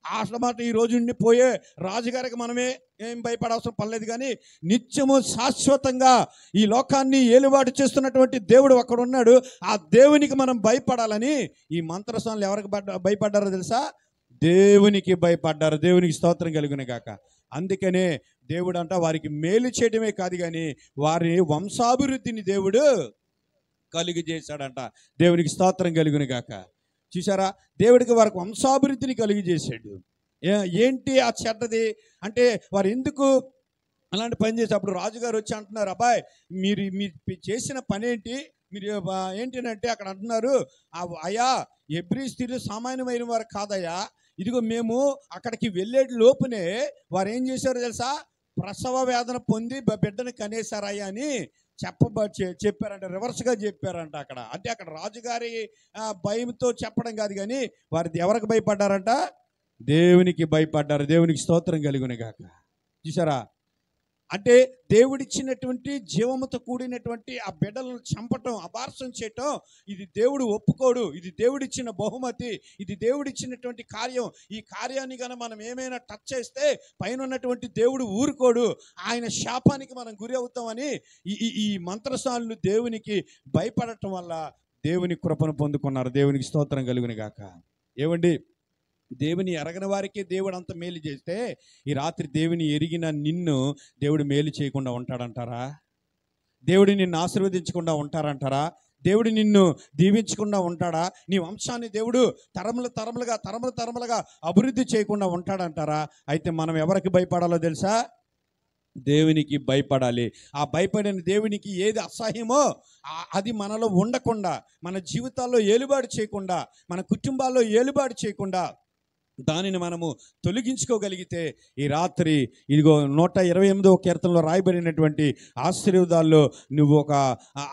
అసలమాట ఈ రోజు నుండి పోయే రాజుగారికి మనమే ఏం భయపడవసరం పర్లేదు, కానీ నిత్యము శాశ్వతంగా ఈ లోకాన్ని ఏలుబాటు చేస్తున్నటువంటి దేవుడు అక్కడ ఉన్నాడు. ఆ దేవునికి మనం భయపడాలని ఈ మంత్రసానులు ఎవరికి భయపడ్డారో తెలుసా? దేవునికి భయపడ్డారు. దేవునికి స్తోత్రం కలుగును గాక. అందుకనే దేవుడు అంట వారికి మేలు చేయడమే కాదు కానీ వారి వంశాభివృద్ధిని దేవుడు కలుగు చేశాడంట. దేవునికి స్తోత్రం కలుగును గాక. చూసారా, దేవుడికి వారికి వంశాభివృద్ధిని కలిగి చేశాడు. ఏంటి ఆ చెడ్డది అంటే వారు ఎందుకు అలాంటి పని చేసేటప్పుడు రాజుగారు వచ్చి అంటున్నారు, అబ్బాయి మీరు చేసిన పని ఏంటి, మీరు ఏంటంటే అక్కడ అంటున్నారు, అయ్యా హెబ్రీ స్త్రీలు సామాన్యమైన వారు కాదయ్యా, ఇదిగో మేము అక్కడికి వెళ్ళే లోపునే వారు ఏం చేశారో తెలుసా? ప్రసవ వేదన పొంది బిడ్డను కనేశారయ్యా అని చెప్పారంట. రివర్స్గా చెప్పారంట అక్కడ. అంటే అక్కడ రాజుగారి భయంతో చెప్పడం కాదు కానీ వారి ఎవరికి భయపడ్డారంట? దేవునికి భయపడ్డారు. దేవునికి స్తోత్రం కలుగును గాక. చూసారా, అంటే దేవుడిచ్చినటువంటి జీవముతో కూడినటువంటి ఆ బిడ్డలను చంపటం, అబార్సం చేయటం ఇది దేవుడు ఒప్పుకోడు. ఇది దేవుడిచ్చిన బహుమతి, ఇది దేవుడిచ్చినటువంటి కార్యం. ఈ కార్యాన్ని కనుక మనం ఏమైనా టచ్ చేస్తే పైన ఉన్నటువంటి దేవుడు ఊరుకోడు, ఆయన శాపానికి మనం గురి అవుతామని ఈ మంత్రసానులు దేవునికి భయపడటం వల్ల దేవుని కృపను పొందుకున్నారు. దేవునికి స్తోత్రం కలుగును గాక. ఏమండి, దేవుని ఎరగని వారికి దేవుడు అంత మేలు చేస్తే ఈ రాత్రి దేవుని ఎరిగిన నిన్ను దేవుడు మేలు చేయకుండా ఉంటాడంటారా? దేవుడు నిన్ను ఆశీర్వదించకుండా ఉంటారంటారా? దేవుడు నిన్ను దీవించకుండా ఉంటాడా? నీ వంశాన్ని దేవుడు తరములుగా అభివృద్ధి చేయకుండా ఉంటాడంటారా? అయితే మనం ఎవరికి భయపడాలో తెలుసా? దేవునికి భయపడాలి. ఆ భయపడిన దేవునికి ఏది అసహ్యమో అది మనలో ఉండకుండా, మన జీవితాల్లో ఏలుబాటు చేయకుండా, మన కుటుంబాల్లో ఏలుబాటు చేయకుండా దానిని మనము తొలగించుకోగలిగితే ఈ రాత్రి ఇదిగో 128వ కీర్తనలో రాయబడినటువంటి ఆశీర్వాదాల్లో నువ్వు ఒక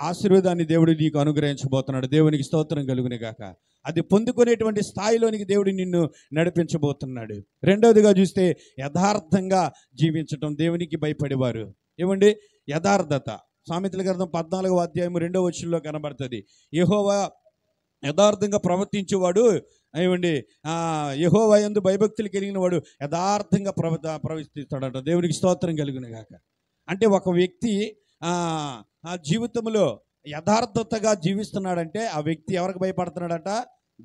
ఆశీర్వాదాన్ని దేవుడు నీకు అనుగ్రహించబోతున్నాడు. దేవునికి స్తోత్రం కలుగును గాక. అది పొందుకునేటువంటి స్థాయిలోనికి దేవుడు నిన్ను నడిపించబోతున్నాడు. రెండవదిగా చూస్తే యథార్థంగా జీవించటం. దేవునికి భయపడేవారు. ఏమండి, యథార్థత సామెతల గ్రంథం 14వ అధ్యాయం 2వ వచనంలో కనబడుతుంది. యెహోవా యథార్థంగా ప్రవర్తించేవాడు, ఏమండి యెహోవా యందు భయభక్తులు కలిగిన వాడు యథార్థంగా ప్రవర్తిస్తాడంట. దేవునికి స్తోత్రం కలుగును గాక. అంటే ఒక వ్యక్తి ఆ జీవితంలో యథార్థతగా జీవిస్తున్నాడంటే ఆ వ్యక్తి ఎవరికి భయపడుతున్నాడంట?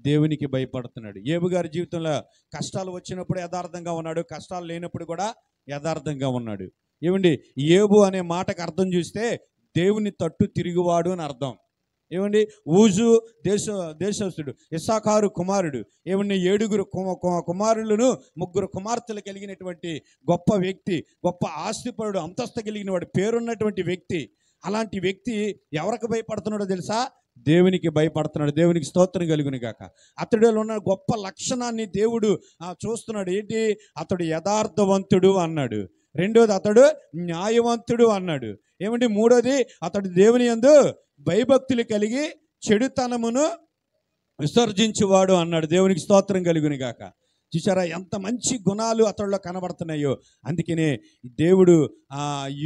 దేవునికి భయపడుతున్నాడు. యోబు గారి జీవితంలో కష్టాలు వచ్చినప్పుడు యథార్థంగా ఉన్నాడు, కష్టాలు లేనప్పుడు కూడా యథార్థంగా ఉన్నాడు. ఏమండి, యోబు అనే మాటకు అర్థం చూస్తే దేవుని తట్టు తిరుగువాడు అని అర్థం. ఏమండి, ఊజు దేశస్థుడు, ఇస్సాకారు కుమారుడు, ఏమండి 7 కుమారులను 3 కుమార్తెలు కలిగినటువంటి గొప్ప వ్యక్తి, గొప్ప ఆస్తిపరుడు, అంతస్తు కలిగిన వాడు, పేరున్నటువంటి వ్యక్తి. అలాంటి వ్యక్తి ఎవరికి భయపడుతున్నాడో తెలుసా? దేవునికి భయపడుతున్నాడు. దేవునికి స్తోత్రం కలుగును గాక. అతడిలో ఉన్న గొప్ప లక్షణాన్ని దేవుడు చూస్తున్నాడు. ఏంటి? అతడు యథార్థవంతుడు అన్నాడు. రెండోది అతడు న్యాయవంతుడు అన్నాడు. ఏమంటే మూడోది అతడు దేవుని యందు భయభక్తులు కలిగి చెడుతనమును విసర్జించువాడు అన్నాడు. దేవునికి స్తోత్రం కలుగును గాక. చూసారా ఎంత మంచి గుణాలు అతడిలో కనబడుతున్నాయో. అందుకనే దేవుడు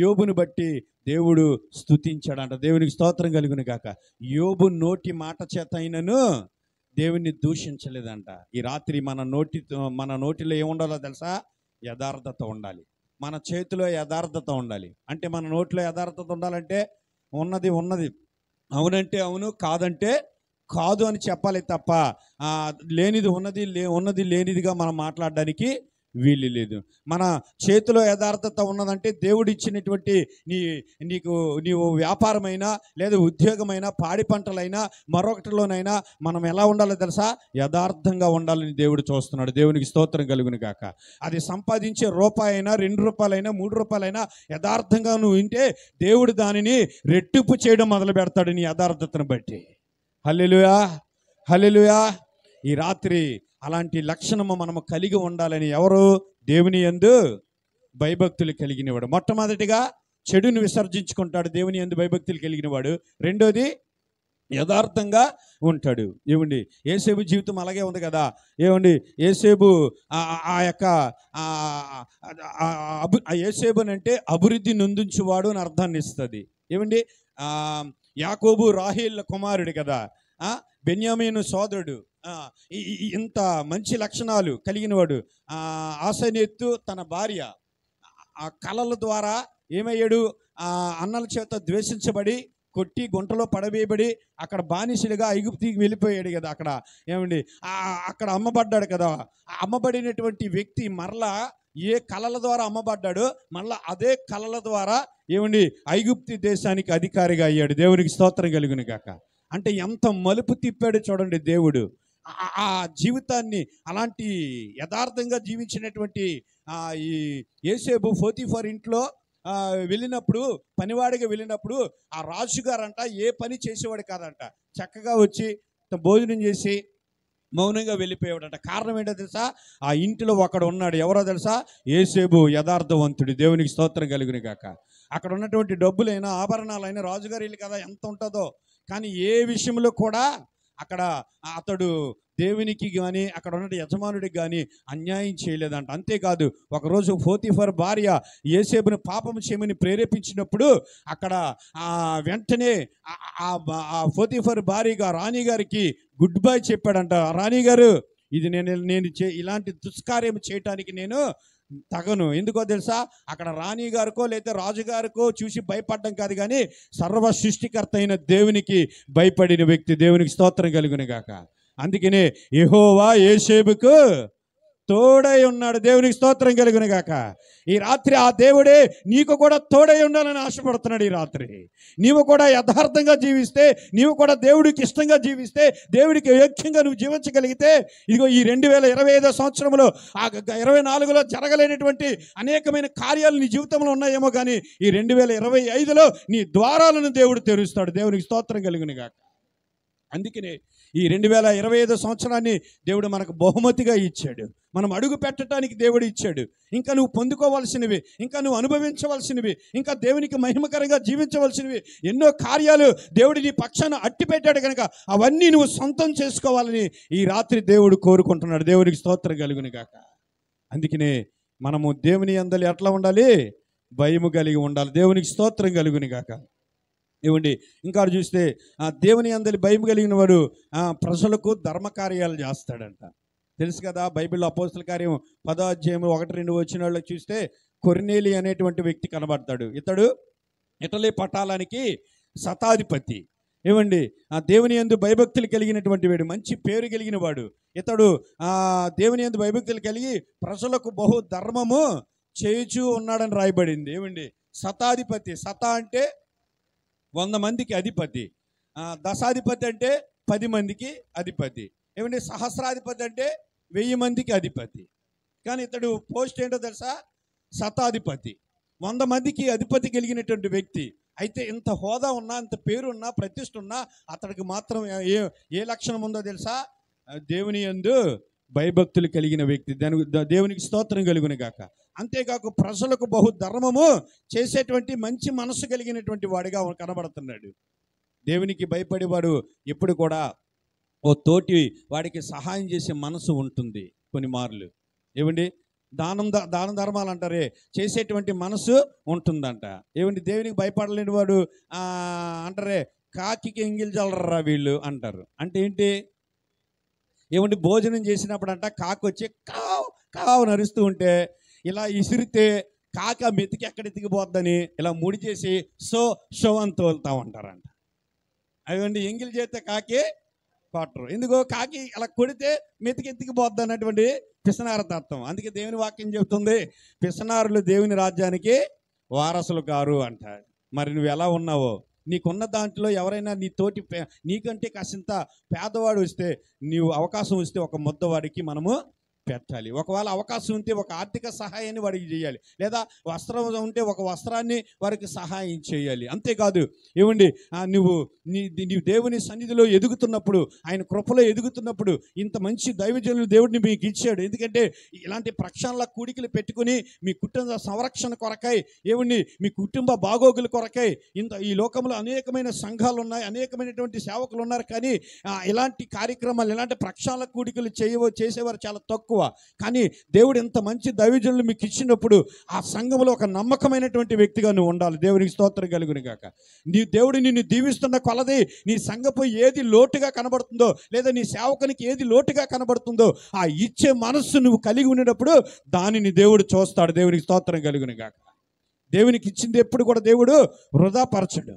యోబును బట్టి దేవుడు స్తుతించాడంట. దేవునికి స్తోత్రం కలుగును గాక. యోబు నోటి మాట చేత అయినను దేవుణ్ణి దూషించలేదంట. ఈ రాత్రి మన నోటిలో ఏముండాలో తెలుసా? యథార్థత ఉండాలి. మన చేతిలో యథార్థత ఉండాలి. అంటే మన నోట్లో యథార్థత ఉండాలంటే ఉన్నది అవునంటే అవును, కాదంటే కాదు అని చెప్పాలి తప్ప లేనిది ఉన్నది లేనిదిగా మనం మాట్లాడడానికి వీలు లేదు. మన చేతిలో యథార్థత ఉన్నదంటే దేవుడు ఇచ్చినటువంటి నీవు వ్యాపారమైనా లేదా ఉద్యోగమైనా పాడి పంటలైనా మరొకటిలోనైనా మనం ఎలా ఉండాలో తెలుసా? యథార్థంగా ఉండాలని దేవుడు చూస్తున్నాడు. దేవునికి స్తోత్రం కలుగును గాక. అది సంపాదించే రూపాయైనా 2 రూపాయలైనా 3 రూపాయలైనా యథార్థంగా నువ్వు ఉంటే దేవుడు దానిని రెట్టింపు చేయడం మొదలు పెడతాడు నీ యథార్థతను బట్టి. హల్లెలూయా, హల్లెలూయా. ఈ రాత్రి అలాంటి లక్షణము మనము కలిగి ఉండాలని ఎవరు? దేవుని యందు భయభక్తులు కలిగినవాడు. మొట్టమొదటిగా చెడుని విసర్జించుకుంటాడు దేవుని యందు భయభక్తులు కలిగినవాడు. రెండోది యథార్థంగా ఉంటాడు. ఏమండి యేసేబు జీవితం అలాగే ఉంది కదా. ఏమండి యేసేబు యేసేబు అంటే అభివృద్ధి నొందించువాడు అని అర్థాన్ని ఇస్తుంది. ఏమండి యాకోబు రాహేల్ కుమారుడు కదా, బెన్యామీను సోదరుడు, ఇంత మంచి లక్షణాలు కలిగినవాడు. ఆసనేత్తు తన భార్య ఆ కళల ద్వారా ఏమయ్యాడు? అన్నల చేత ద్వేషించబడి కొట్టి గుంటలో పడవేయబడి అక్కడ బానిసలుగా ఐగుప్తికి వెళ్ళిపోయాడు కదా. అక్కడ ఏమండి అక్కడ అమ్మబడ్డాడు కదా. అమ్మబడినటువంటి వ్యక్తి మరలా ఏ కళల ద్వారా అమ్మబడ్డాడో మళ్ళా అదే కళల ద్వారా ఏమండి ఐగుప్తి దేశానికి అధికారిగా అయ్యాడు. దేవునికి స్తోత్రం కలుగును గాక. అంటే ఎంత మలుపు తిప్పాడు చూడండి దేవుడు. ఆ జీవితాన్ని అలాంటి యథార్థంగా జీవించినటువంటి ఈ యేసేబు పోతీఫర్ ఇంట్లో వెళ్ళినప్పుడు, పనివాడిగా వెళ్ళినప్పుడు ఆ రాజుగారంట ఏ పని చేసేవాడు కాదంట, చక్కగా వచ్చి భోజనం చేసి మౌనంగా వెళ్ళిపోయాడట. కారణం ఏంటో తెలుసా? ఆ ఇంటిలో ఒకడు ఉన్నాడు. ఎవరో తెలుసా? యేసేబు యథార్థవంతుడు. దేవునికి స్తోత్రం కలుగును గాక. అక్కడ ఉన్నటువంటి డబ్బులైనా ఆభరణాలైనా రాజుగారి ఇల్లు కదా ఎంత ఉంటుందో, కానీ ఏ విషయంలో కూడా అక్కడ అతడు దేవునికి కానీ అక్కడ ఉన్న యజమానుడికి కానీ అన్యాయం చేయలేదంట. అంతేకాదు ఒకరోజు పోతీఫర్ భార్య యేసేబును పాపం చేయమని ప్రేరేపించినప్పుడు అక్కడ వెంటనే పోతీఫర్ భార్యగా రాణిగారికి గుడ్ బై చెప్పాడంట. రాణిగారు, ఇది నేను ఇలాంటి దుష్కార్యం చేయటానికి నేను తగను. ఎందుకో తెలుసా? అక్కడ రాణిగారికో లేదా రాజుగారికో చూసి భయపడడం కాదు, కానీ సర్వ సృష్టికర్త అయిన దేవునికి భయపడిన వ్యక్తి. దేవునికి స్తోత్రం కలుగును గాక. అందుకనే యెహోవా యేసేబుకు తోడై ఉన్నాడు. దేవునికి స్తోత్రం కలుగును గాక. ఈ రాత్రి ఆ దేవుడే నీకు కూడా తోడై ఉండాలని ఆశపడుతున్నాడు. ఈ రాత్రి నీవు కూడా యథార్థంగా జీవిస్తే, నీవు కూడా దేవుడికి ఇష్టంగా జీవిస్తే, దేవుడికి యోగ్యంగా నువ్వు జీవించగలిగితే, ఇదిగో ఈ 2025 సంవత్సరంలో 24లో జరగలేనటువంటి అనేకమైన కార్యాలు నీ జీవితంలో ఉన్నాయేమో, కానీ ఈ 2025లో నీ ద్వారాలను దేవుడు తెరుస్తాడు. దేవునికి స్తోత్రం కలుగును గాక. అందుకనే ఈ 2025 సంవత్సరాన్ని దేవుడు మనకు బహుమతిగా ఇచ్చాడు. మనం అడుగు పెట్టడానికి దేవుడు ఇచ్చాడు. ఇంకా నువ్వు పొందుకోవాల్సినవి, ఇంకా నువ్వు అనుభవించవలసినవి, ఇంకా దేవునికి మహిమకరంగా జీవించవలసినవి ఎన్నో కార్యాలు దేవుడి నీ పక్షాన అట్టి పెట్టాడు. కనుక అవన్నీ నువ్వు సొంతం చేసుకోవాలని ఈ రాత్రి దేవుడు కోరుకుంటున్నాడు. దేవునికి స్తోత్రం కలుగును గాక. అందుకనే మనము దేవుని యందు ఎట్లా ఉండాలి? భయము కలిగి ఉండాలి. దేవునికి స్తోత్రం కలుగును గాక. ఏమండి ఇంకా చూస్తే దేవుని యందు భయం కలిగిన వాడు ప్రజలకు ధర్మకార్యాలు చేస్తాడంట. తెలుసు కదా, బైబిల్లో అపోస్తల కార్యం 10వ అధ్యాయం 1-2 వచ్చిన వాళ్ళకి చూస్తే కొర్నేలి అనేటువంటి వ్యక్తి కనబడతాడు. ఇతడు ఇటలీ పటాలానికి శతాధిపతి. ఏమండి దేవుని యందు భయభక్తులు కలిగినటువంటి వాడు, మంచి పేరు కలిగిన వాడు. ఇతడు దేవుని యందు భయభక్తులు కలిగి ప్రజలకు బహు ధర్మము చేయుచూ ఉన్నాడని రాయబడింది. ఏమండి శతాధిపతి, శత అంటే 100 మందికి అధిపతి, దశాధిపతి అంటే 10 మందికి అధిపతి. ఏమంటే సహస్రాధిపతి అంటే 1000 మందికి అధిపతి. కానీ ఇతడు పోస్ట్ ఏంటో తెలుసా? శతాధిపతి, 100 మందికి అధిపతి కలిగినటువంటి వ్యక్తి. అయితే ఇంత హోదా ఉన్నా, ఇంత పేరు ఉన్నా, ప్రతిష్ఠ ఉన్నా అతడికి మాత్రం ఏ ఏ లక్షణం ఉందో తెలుసా? దేవుని యందు భయభక్తులు కలిగిన వ్యక్తి. దేవునికి స్తోత్రం కలుగును గాక. అంతేకాక ప్రజలకు బహు ధర్మము చేసేటువంటి మంచి మనసు కలిగినటువంటి వాడిగా కనబడుతున్నాడు. దేవునికి భయపడేవాడు ఎప్పుడు కూడా ఓ తోటి వాడికి సహాయం చేసే మనసు ఉంటుంది. కొన్ని మార్లు ఏమండి దాన ధర్మాలు అంటారే, చేసేటువంటి మనసు ఉంటుందంట. ఏమండి దేవునికి భయపడలేని వాడు అంటారే, కాకి ఎంగిల్ చల్లరా వీళ్ళు అంటారు. అంటే ఏంటి? ఏమంటే భోజనం చేసినప్పుడు అంట కాకి వచ్చి కావు కావు నరుస్తూ ఉంటే ఇలా ఇసిరితే కాకి ఆ మెతికి ఎక్కడ ఎత్తికిపోద్దని ఇలా ముడి చేసి షో అని తోలుతా ఉంటారంట. అవండి ఎంగిల్ చేస్తే కాకి కొట్టరు. ఎందుకో కాకి అలా కొడితే మెతికి ఎత్తికిపోద్ది అన్నటువంటి పిసనార తత్వం. అందుకే దేవుని వాక్యం చెబుతుంది, పిసనారులు దేవుని రాజ్యానికి వారసులు కారు అంట. మరి నువ్వు ఎలా ఉన్నావో, నీకున్న దాంట్లో ఎవరైనా నీ తోటి నీకంటే కాసింత పేదవాడు వస్తే, నీవు అవకాశం వస్తే ఒక ముద్దవాడికి మనము పెట్టాలి. ఒకవేళ అవకాశం ఉంటే ఒక ఆర్థిక సహాయాన్ని వాడికి చేయాలి, లేదా వస్త్రం ఉంటే ఒక వస్త్రాన్ని వారికి సహాయం చేయాలి. అంతేకాదు ఏమండి, నువ్వు నీ దేవుని సన్నిధిలో ఎదుగుతున్నప్పుడు, ఆయన కృపలో ఎదుగుతున్నప్పుడు, ఇంత మంచి దైవజనులు దేవుడిని మీకు ఇచ్చాడు. ఎందుకంటే ఇలాంటి ప్రక్షాళన కూడికలు పెట్టుకుని మీ కుటుంబ సంరక్షణ కొరకై, ఏమండి మీ కుటుంబ బాగోగుల కొరకై ఈ లోకంలో అనేకమైన సంఘాలు ఉన్నాయి, అనేకమైనటువంటి సేవకులు ఉన్నారు. కానీ ఇలాంటి కార్యక్రమాలు, ఇలాంటి ప్రక్షాళన కూడికలు చేసేవారు చాలా తక్కువ. కానీ దేవుడు ఎంత మంచి దైవజనులు మీకు ఇచ్చినప్పుడు ఆ సంఘంలో ఒక నమ్మకమైనటువంటి వ్యక్తిగా నువ్వు ఉండాలి. దేవునికి స్తోత్రం కలుగును గాక. దేవుడు నిన్ను దీవిస్తున్న కొలది నీ సంఘపు ఏది లోటుగా కనబడుతుందో, లేదా నీ సేవకునికి ఏది లోటుగా కనబడుతుందో, ఆ ఇచ్చే మనస్సు నువ్వు కలిగి ఉండేటప్పుడు దానిని దేవుడు చూస్తాడు. దేవునికి స్తోత్రం కలుగును గాక. దేవునికి ఇచ్చింది ఎప్పుడు కూడా దేవుడు వృధాపరచడు.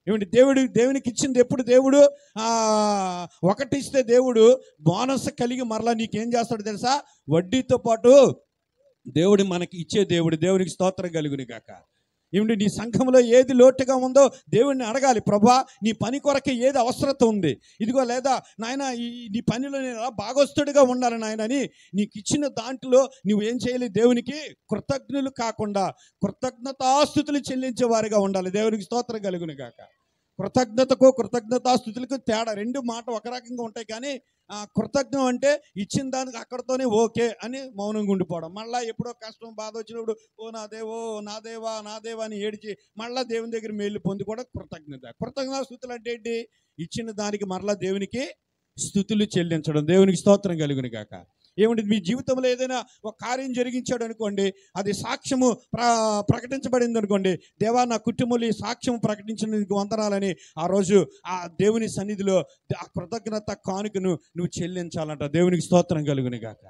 ఏమంటే దేవునికి ఇచ్చింది ఎప్పుడు దేవుడు ఒకటి ఇస్తే దేవుడు బోనస్ కలిగి మరలా నీకేం చేస్తాడు తెలుసా? వడ్డీతో పాటు దేవుడు మనకి ఇచ్చే దేవుడు. దేవునికి స్తోత్రం కలుగును గాక. ఏమిటి నీ సంఘంలో ఏది లోటుగా ఉందో దేవుడిని అడగాలి. ప్రభా, నీ పని కొరకే ఏది అవసరత ఉంది, ఇదిగో, లేదా నాయన నీ పనిలో నేను ఎలా భాగస్తుడిగా ఉండాలి నాయన అని నీకు ఇచ్చిన దాంట్లో నువ్వేం చేయాలి? దేవునికి కృతజ్ఞులు కాకుండా కృతజ్ఞతాస్తుతులు చెల్లించే వారిగా ఉండాలి. దేవునికి స్తోత్రం కలుగును గాక. కృతజ్ఞతకు కృతజ్ఞతాస్తుతులకు తేడా. రెండు మాట ఒక రకంగా ఉంటాయి, కానీ కృతజ్ఞం అంటే ఇచ్చిన దానికి అక్కడితోనే ఓకే అని మౌనంగా ఉండిపోవడం. మళ్ళీ ఎప్పుడో కష్టం బాధ వచ్చినప్పుడు ఓ నా దేవా అని ఏడిచి మళ్ళీ దేవుని దగ్గర మేలు పొంది కూడా కృతజ్ఞత. కృతజ్ఞతాస్తుతులు అంటే ఏంటి? ఇచ్చిన దానికి మరలా దేవునికి స్తుతులు చెల్లించడం. దేవునికి స్తోత్రం కలుగును గాక. ఏమంటే మీ జీవితంలో ఏదైనా ఒక కార్యం జరిగించాడు అనుకోండి, అది సాక్ష్యము ప్రకటించబడింది అనుకోండి, దేవా నా కుటుంబంలో ఈ సాక్ష్యం ప్రకటించినందుకు వందనాలని ఆ రోజు ఆ దేవుని సన్నిధిలో ఆ కృతజ్ఞత కానుకను నువ్వు చెల్లించాలంట. దేవునికి స్తోత్రం కలుగును గాక.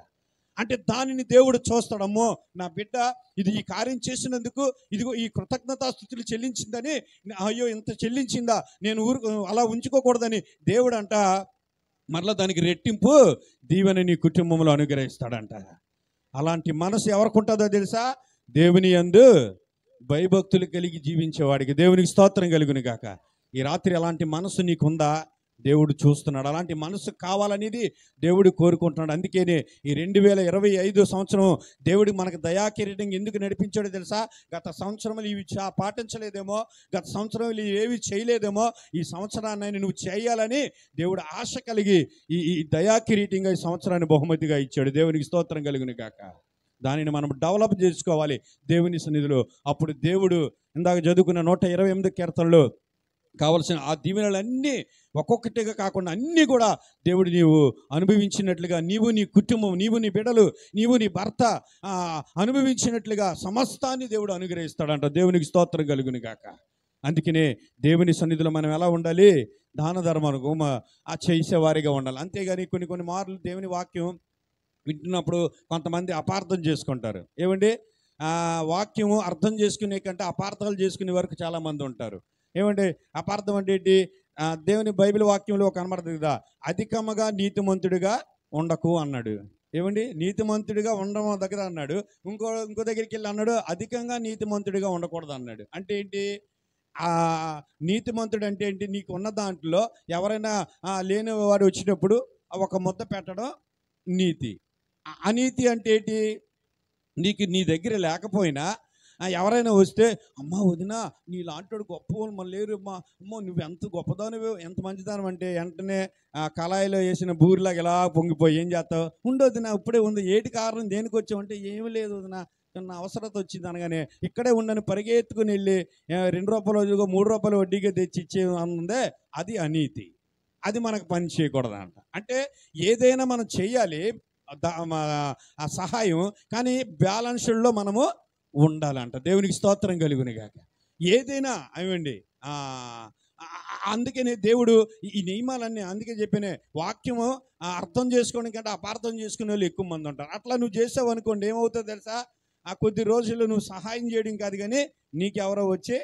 అంటే దానిని దేవుడు చూస్తాడమ్మో, నా బిడ్డ ఇది ఈ కార్యం చేసినందుకు ఇదిగో ఈ కృతజ్ఞతాస్తుతులు చెల్లించిందని, అయ్యో ఇంత చెల్లించిందా, నేను అలా ఉంచుకోకూడదని దేవుడు అంట మరలా దానికి రెట్టింపు దీవెన నీ కుటుంబంలో అనుగ్రహిస్తాడంట. అలాంటి మనసు ఎవరికి ఉంటుందో తెలుసా? దేవుని యందు భయభక్తులు కలిగి జీవించేవాడికి. దేవునికి స్తోత్రం కలుగును గాక. ఈ రాత్రి అలాంటి మనసు నీకుందా? దేవుడు చూస్తున్నాడు. అలాంటి మనసు కావాలనేది దేవుడు కోరుకుంటున్నాడు. అందుకేనే ఈ 2025 సంవత్సరం దేవుడు మనకు దయాకిరీటం ఎందుకు నడిపించాడో తెలుసా? గత సంవత్సరంలో ఇవి పాటించలేదేమో, గత సంవత్సరంలో ఏవి చేయలేదేమో, ఈ సంవత్సరాన్ని నువ్వు చేయాలని దేవుడు ఆశ కలిగి ఈ దయాకిరీటంగా ఈ సంవత్సరాన్ని బహుమతిగా ఇచ్చాడు. దేవునికి స్తోత్రం కలుగును గాక. దానిని మనం డెవలప్ చేసుకోవాలి దేవుని సన్నిధిలో. అప్పుడు దేవుడు ఇందాక చదువుకున్న 128 కీర్తనలో కావలసిన ఆ దీవెనలన్నీ ఒక్కొక్కటిగా కాకుండా అన్నీ కూడా దేవుడు నీవు అనుభవించినట్లుగా, నీవు నీ కుటుంబం, నీవు నీ బిడ్డలు, నీవు నీ భర్త అనుభవించినట్లుగా సమస్తాన్ని దేవుడు అనుగ్రహిస్తాడంట. దేవునికి స్తోత్రం కలుగును గాక. అందుకనే దేవుని సన్నిధిలో మనం ఎలా ఉండాలి? దాన ధర్మాలకు చేసేవారిగా ఉండాలి. అంతేగాని కొన్ని మార్లు దేవుని వాక్యం వింటున్నప్పుడు కొంతమంది అపార్థం చేసుకుంటారు. ఏమండి, వాక్యము అర్థం చేసుకునే కంటే అపార్థాలు చేసుకునే వరకు చాలామంది ఉంటారు. ఏమంటే అపార్థం అంటే ఏంటి? దేవుని బైబిల్ వాక్యంలో కనబడుతుంది కదా, అధికముగా నీతిమంతుడిగా ఉండకు అన్నాడు. ఏమండి, నీతిమంతుడిగా ఉండడం దగ్గర అన్నాడు, ఇంకో దగ్గరికి వెళ్ళి అన్నాడు అధికంగా నీతిమంతుడిగా ఉండకూడదు అన్నాడు. అంటే ఏంటి? నీతిమంతుడు అంటే ఏంటి? నీకు ఉన్న దాంట్లో ఎవరైనా లేని వాడు వచ్చినప్పుడు ఒక ముద్ద పెట్టడం నీతి. అనీతి అంటే ఏంటి? నీ దగ్గర లేకపోయినా ఎవరైనా వస్తే, అమ్మా వదిన నీలాంటి గొప్ప వాళ్ళు మన లేరు అమ్మా, అమ్మో నువ్వు ఎంత గొప్పదానివి, ఎంత మంచిదానం అంటే వెంటనే కళాయిలో వేసిన బూరిలాగా ఇలా పొంగిపోయి ఏం చేస్తావు, ఉండొద్దునా ఇప్పుడే ఉంది, ఏటి కారణం దేనికి వచ్చావంటే ఏమీ లేదు వదిన చిన్న అవసరత వచ్చింది అనగానే ఇక్కడే ఉండని పరిగెత్తుకుని వెళ్ళి 2 రూపాయలు 3 రూపాయలు వడ్డీగా తెచ్చి ఇచ్చే ఉందే, అది అనీతి. అది మనకు పని చేయకూడదంట. అంటే ఏదైనా మనం చేయాలి ఆ సహాయం, కానీ బ్యాలెన్స్డ్లో మనము ఉండాలంట. దేవునికి స్తోత్రం కలుగునుగాక. ఏదైనా అవండి. అందుకనే దేవుడు ఈ నియమాలన్నీ అందుకే చెప్పినే, వాక్యము అర్థం చేసుకోవడం కంటే అపార్థం చేసుకునే వాళ్ళు ఎక్కువ మంది ఉంటారు. అట్లా నువ్వు చేసావు అనుకోండి, ఏమవుతుందో తెలుసా, ఆ కొద్ది రోజుల్లో నువ్వు సహాయం చేయడం కాదు కానీ నీకెవరో వచ్చి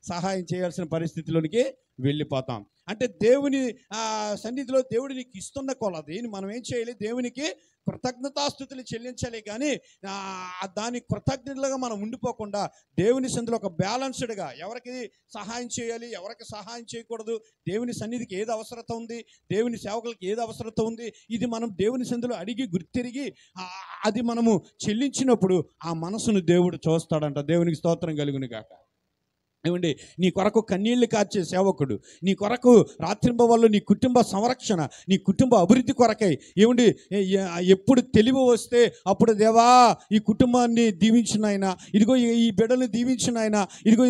సహాయం చేయాల్సిన పరిస్థితిలోనికి వెళ్ళిపోతాం. అంటే దేవుని సన్నిధిలో దేవుడు నీకు ఇస్తున్న కొలది మనం ఏం చేయాలి, దేవునికి కృతజ్ఞతాస్తుతులు చెల్లించాలి. కానీ దాని కృతజ్ఞతలుగా మనం ఉండిపోకుండా దేవుని సన్నిధిలో ఒక బ్యాలెన్స్డ్గా ఎవరికి సహాయం చేయాలి, ఎవరికి సహాయం చేయకూడదు, దేవుని సన్నిధికి ఏది అవసరత ఉంది, దేవుని సేవకులకి ఏది అవసరత ఉంది, ఇది మనం దేవుని సన్నిధిలో అడిగి గుర్తిరిగి అది మనము చెల్లించినప్పుడు ఆ మనసును దేవుడు చూస్తాడంట. దేవునికి స్తోత్రం కలుగునుగాక. ఏమండి, నీ కొరకు కన్నీళ్లు కార్చే సేవకుడు, నీ కొరకు రాత్రింబవళ్ళు నీ కుటుంబ సంరక్షణ, నీ కుటుంబ అభివృద్ధి కొరకై ఏమండి ఎప్పుడు తెలివి వస్తే అప్పుడు దేవా ఈ కుటుంబాన్ని దీవించిన ఆయన, ఇదిగో ఈ బిడ్డల్ని దీవించిన ఆయన, ఇదిగో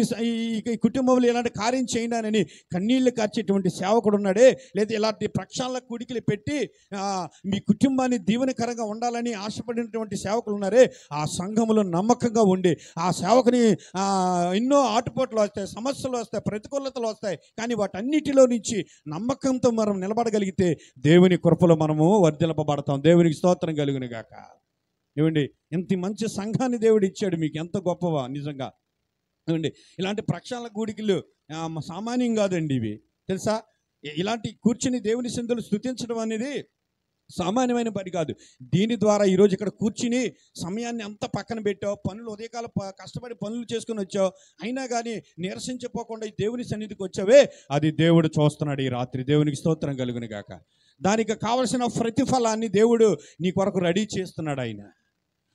ఈ కుటుంబంలో ఇలాంటి కార్యం చేయండి కన్నీళ్లు కార్చేటువంటి సేవకుడు ఉన్నాడే, లేదా ఇలాంటి ప్రక్షాళన కూడికలు పెట్టి మీ కుటుంబాన్ని దీవెనకరంగా ఉండాలని ఆశపడినటువంటి సేవకులు ఉన్నారే, ఆ సంఘములో నమ్మకంగా ఉండి ఆ సేవకుని ఎన్నో ఆటుపోట్లు వస్తాయి, సమస్యలు వస్తాయి, ప్రతికూలతలు వస్తాయి, కానీ వాటన్నిటిలో నుంచి నమ్మకంతో మనం నిలబడగలిగితే దేవుని కృపలో మనము వర్ధిల్లపబడతాం. దేవునికి స్తోత్రం కలుగునుగాక. ఏమండి, ఇంత మంచి సంఘాన్ని దేవుడు ఇచ్చాడు మీకు, ఎంత గొప్పవా నిజంగా. ఏమండి, ఇలాంటి ప్రక్షాళన కూడికలు సామాన్యం కాదండి ఇవి, తెలుసా. ఇలాంటి కూర్చుని దేవుని సన్నిధిలో స్తుతించడం అనేది సామాన్యమైన పని కాదు. దీని ద్వారా ఈరోజు ఇక్కడ కూర్చుని సమయాన్ని అంతా పక్కన పెట్టావు, పనులు ఉదయకాల కష్టపడి పనులు చేసుకుని వచ్చావు, అయినా కానీ నిరసించిపోకుండా ఈ దేవుని సన్నిధికి వచ్చావే, అది దేవుడు చూస్తున్నాడు ఈ రాత్రి. దేవునికి స్తోత్రం కలుగునుగాక. దానికి కావలసిన ప్రతిఫలాన్ని దేవుడు నీ కొరకు రెడీ చేస్తున్నాడు. ఆయన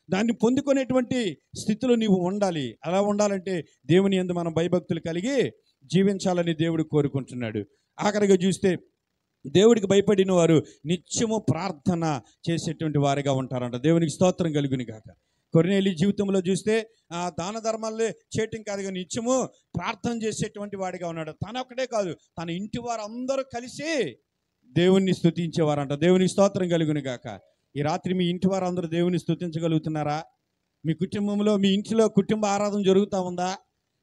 దాన్ని పొందుకునేటువంటి స్థితిలో నీవు ఉండాలి. అలా ఉండాలంటే దేవుని యందు మనం భయభక్తులు కలిగి జీవించాలని దేవుడు కోరుకుంటున్నాడు. ఆఖరిగా చూస్తే దేవుడికి భయపడిన వారు నిత్యము ప్రార్థన చేసేటువంటి వారిగా ఉంటారంట. దేవునికి స్తోత్రం కలుగునుగాక. కొర్నేలి జీవితంలో చూస్తే దాన ధర్మాలే చేయటం కాదు కానీ నిత్యము ప్రార్థన చేసేటువంటి వాడిగా ఉన్నాడు. తన ఒక్కడే కాదు, తన ఇంటి వారు అందరూ కలిసి దేవుణ్ణి స్తుతించేవారంట. దేవునికి స్తోత్రం కలుగునుగాక. ఈ రాత్రి మీ ఇంటి వారు అందరూ దేవుని స్తుతించగలుగుతున్నారా? మీ కుటుంబంలో మీ ఇంటిలో కుటుంబ ఆరాధన జరుగుతూ ఉందా?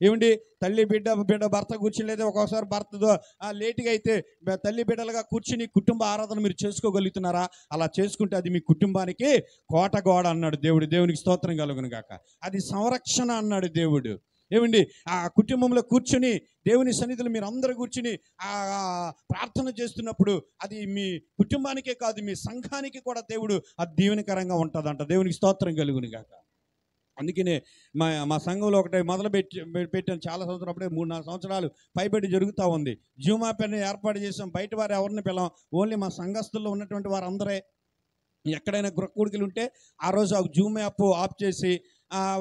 ఏమండి, తల్లి బిడ్డ భర్త కూర్చుని, లేదా ఒక్కోసారి భర్తతో లేటుగా అయితే తల్లి బిడ్డలుగా కూర్చుని కుటుంబ ఆరాధన మీరు చేసుకోగలుగుతున్నారా? అలా చేసుకుంటే అది మీ కుటుంబానికి కోటగోడ అన్నాడు దేవుడు. దేవునికి స్తోత్రం కలుగునుగాక. అది సంరక్షణ అన్నాడు దేవుడు. ఏమండి, ఆ కుటుంబంలో కూర్చుని దేవుని సన్నిధిలో మీరు అందరూ కూర్చుని ప్రార్థన చేస్తున్నప్పుడు అది మీ కుటుంబానికే కాదు, మీ సంఘానికి కూడా దేవుడు అది దీవెనకరంగా ఉంటుందంట. దేవునికి స్తోత్రం కలుగునుగాక. అందుకనే మా సంఘంలో ఒకటి పెట్టాను చాలా సంవత్సరం, అప్పుడే 3-4 సంవత్సరాలు పైబడి జరుగుతూ ఉంది. జూమ్ యాప్ అని ఏర్పాటు చేసాం. బయట వారు ఎవరిని పిలం, ఓన్లీ మా సంఘస్థుల్లో ఉన్నటువంటి వారు అందరే. ఎక్కడైనా గృహకూడికలు ఉంటే ఆ రోజు ఆ జూమ్ యాప్ ఆఫ్ చేసి,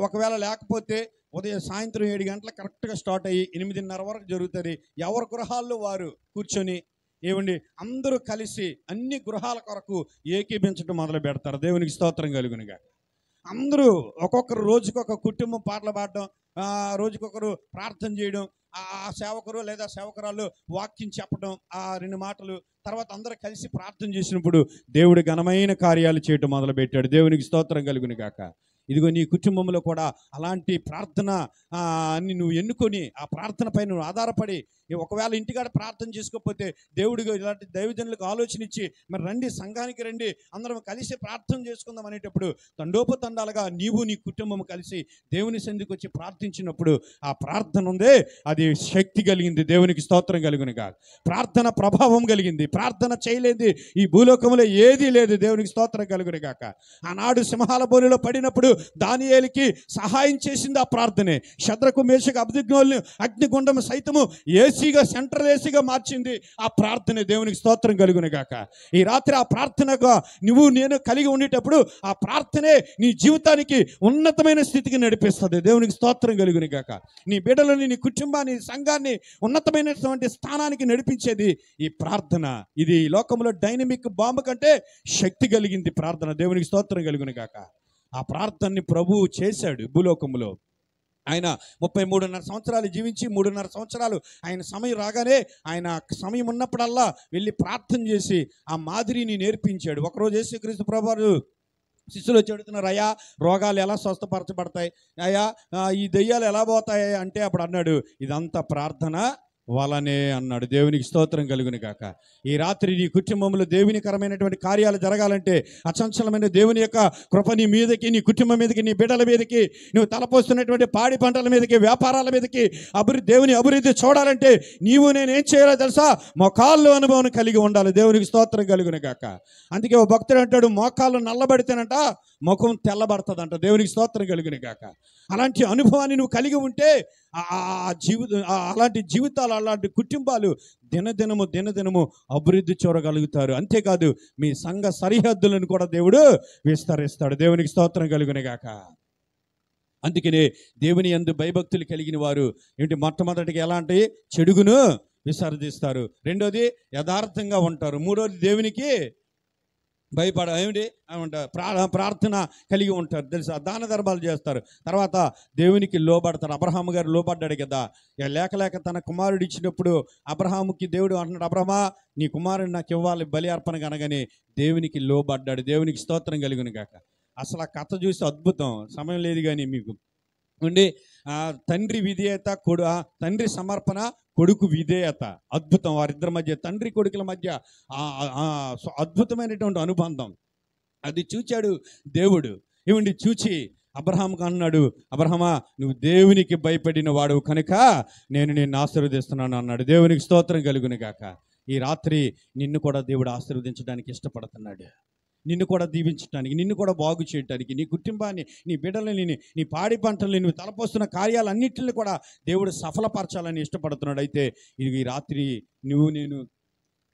ఒకవేళ లేకపోతే సాయంత్రం 7 గంటలకు కరెక్ట్గా స్టార్ట్ అయ్యి 8:30 వరకు జరుగుతుంది. ఎవరి గృహాల్లో వారు కూర్చొని ఏమండి అందరూ కలిసి అన్ని గృహాల కొరకు ఏకీభించడం మొదలు పెడతారు. దేవునికి స్తోత్రం కలుగునుగా. అందరూ ఒక్కొక్కరు రోజుకొక కుటుంబం పాటలు పాడడం, రోజుకొకరు ప్రార్థన చేయడం, ఆ సేవకురు లేదా సేవకురాలు వాక్యం చెప్పడం, ఆ 2 మాటలు, తర్వాత అందరూ కలిసి ప్రార్థన చేసినప్పుడు దేవుడు ఘనమైన కార్యాలు చేయడం మొదలుపెట్టాడు. దేవునికి స్తోత్రం కలుగునుగాక. ఇదిగో నీ కుటుంబంలో కూడా అలాంటి ప్రార్థన అని నువ్వు ఎన్నుకొని ఆ ప్రార్థన పైన నువ్వు ఆధారపడి, ఒకవేళ ఇంటికాడ ప్రార్థన చేసుకోకపోతే దేవుడికి ఇలాంటి దైవజనులకు ఆలోచన ఇచ్చి మరి రండి, సంఘానికి రండి, అందరం కలిసి ప్రార్థన చేసుకుందాం అనేటప్పుడు తండోపతండాలుగా నీవు నీ కుటుంబం కలిసి దేవుని సన్నిధికి వచ్చి ప్రార్థించినప్పుడు ఆ ప్రార్థన ఉందే అది శక్తి కలిగింది. దేవునికి స్తోత్రం కలుగునుగా. ప్రార్థన ప్రభావం కలిగింది. ప్రార్థన చేయలేది ఈ భూలోకంలో ఏదీ లేదు. దేవునికి స్తోత్రం కలుగునుగాక. ఆనాడు సింహాల బోనులో పడినప్పుడు దానియేలుకి సహాయం చేసింది ఆ ప్రార్థనే. శద్రకు మేషకు అబేద్నెగోలను అగ్నిగుండం సైతము ఏసీగా, సెంట్రల్ ఏసీగా మార్చింది ఆ ప్రార్థనే. దేవునికి స్తోత్రం కలుగును గాక. ఈ రాత్రి ఆ ప్రార్థనగా నువ్వు నేను కలిగి ఉండేటప్పుడు ఆ ప్రార్థనే నీ జీవితానికి ఉన్నతమైన స్థితికి నడిపిస్తుంది. దేవునికి స్తోత్రం కలుగును గాక. నీ బిడ్డలని, నీ కుటుంబాన్ని, సంఘాన్ని ఉన్నతమైనటువంటి స్థానానికి నడిపించేది ఈ ప్రార్థన. ఇది ఈ లోకంలో డైనమిక్ బాంబు కంటే శక్తి కలిగింది ప్రార్థన. దేవునికి స్తోత్రం కలుగును గాక. ఆ ప్రార్థనని ప్రభువు చేశాడు భూలోకంలో. ఆయన 33.5 సంవత్సరాలు జీవించి 3.5 సంవత్సరాలు ఆయన సమయం రాగానే, ఆయన సమయం ఉన్నప్పుడల్లా వెళ్ళి ప్రార్థన చేసి ఆ మాదిరిని నేర్పించాడు. ఒకరోజు యేసుక్రీస్తు ప్రభువారు శిష్యులు వచ్చి అడుగుతున్నారు, అయ్యా రోగాలు ఎలా స్వస్థపరచబడతాయి, అయ్యా ఈ దెయ్యాలు ఎలా పోతాయి అంటే అప్పుడు అన్నాడు, ఇదంతా ప్రార్థన వలనే అన్నాడు. దేవునికి స్తోత్రం కలుగును గాక. ఈ రాత్రి నీ కుటుంబంలో దేవునికరమైనటువంటి కార్యాలు జరగాలంటే, అచంచలమైన దేవుని యొక్క కృప నీ మీదకి, నీ కుటుంబం మీదకి, నీ బిడ్డల మీదకి, నువ్వు తలపోస్తున్నటువంటి పాడి పంటల మీదకి, వ్యాపారాల మీదకి దేవుని అభివృద్ధి చూడాలంటే నీవు నేనేం చేయాలో తెలుసా? మోకాళ్ళు అనుభవం కలిగి ఉండాలి. దేవునికి స్తోత్రం కలుగును గాక. అందుకే ఓ భక్తుడు అంటాడు, మోకాళ్ళు నల్లబడితేనంట ముఖం తెల్లబడుతుందంట. దేవునికి స్తోత్రం కలుగును గాక. అలాంటి అనుభవాన్ని నువ్వు కలిగి ఉంటే అలాంటి జీవితాలు, అలాంటి కుటుంబాలు దినదినము అభివృద్ధి చూడగలుగుతారు. అంతేకాదు మీ సంఘ సరిహద్దులను కూడా దేవుడు విస్తరిస్తాడు. దేవునికి స్తోత్రం కలుగును గాక. అందుకనే దేవుని యందు భయభక్తులు కలిగిన వారు ఏంటి, మొట్టమొదటిగా ఎలాంటి చెడుగును విసర్జిస్తారు, రెండోది యథార్థంగా ఉంటారు, మూడోది దేవునికి ఏమిటి ప్రార్థన కలిగి ఉంటారు. తెలుసా, దాన ధర్మాలు చేస్తారు, తర్వాత దేవునికి లోబడతారు. అబ్రహాము గారు లోబడ్డాడు కదా, లేక తన కుమారుడు ఇచ్చినప్పుడు అబ్రహాముకి దేవుడు అంటున్నాడు, అబ్రహమా నీ కుమారుడు నాకు ఇవ్వాలి బలి అర్పణ అనగానే దేవునికి లోబడ్డాడు. దేవునికి స్తోత్రం కలుగును గాక. అసలు ఆ కథ చూసి అద్భుతం. సమయం లేదు కానీ మీకు ఉండి తండ్రి విధేయత, తండ్రి సమర్పణ, కొడుకు విధేయత, అద్భుతం. వారిద్దరి మధ్య, తండ్రి కొడుకుల మధ్య అద్భుతమైనటువంటి అనుబంధం అది చూచాడు దేవుడు. ఏమండి చూచి అబ్రహాముకు అన్నాడు, అబ్రహమా నువ్వు దేవునికి భయపడిన వాడు కనుక నేను నిన్ను ఆశీర్వదిస్తున్నాను అన్నాడు. దేవునికి స్తోత్రం కలుగును గాక. ఈ రాత్రి నిన్ను కూడా దేవుడు ఆశీర్వదించడానికి ఇష్టపడుతున్నాడు. నిన్ను కూడా దీవించడానికి, నిన్ను కూడా బాగు చేయడానికి, నీ కుటుంబాన్ని, నీ బిడ్డలని, నీ పాడి పంటలని, నువ్వు తలపోస్తున్న కార్యాలన్నింటినీ కూడా దేవుడు సఫలపరచాలని ఇష్టపడుతున్నాడు. అయితే ఇది ఈ రాత్రి నేను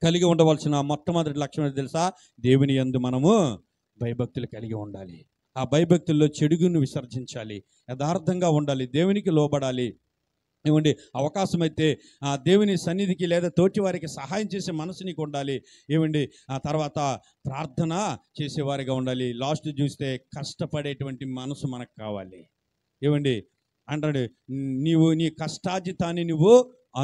కలిగి ఉండవలసిన మొట్టమొదటి లక్ష్యం తెలుసా? దేవుని యందు మనము భయభక్తులు కలిగి ఉండాలి. ఆ భయభక్తుల్లో చెడుగును విసర్జించాలి, యథార్థంగా ఉండాలి, దేవునికి లోబడాలి. ఏమండి, అవకాశం అయితే ఆ దేవుని సన్నిధికి లేదా తోటి వారికి సహాయం చేసే మనసు నీకు ఉండాలి. ఏమండి, ఆ తర్వాత ప్రార్థన చేసేవారిగా ఉండాలి. లాస్ట్ చూస్తే కష్టపడేటువంటి మనసు మనకు కావాలి. ఏమండి అంటాడు, నీ కష్టాజితాన్ని నువ్వు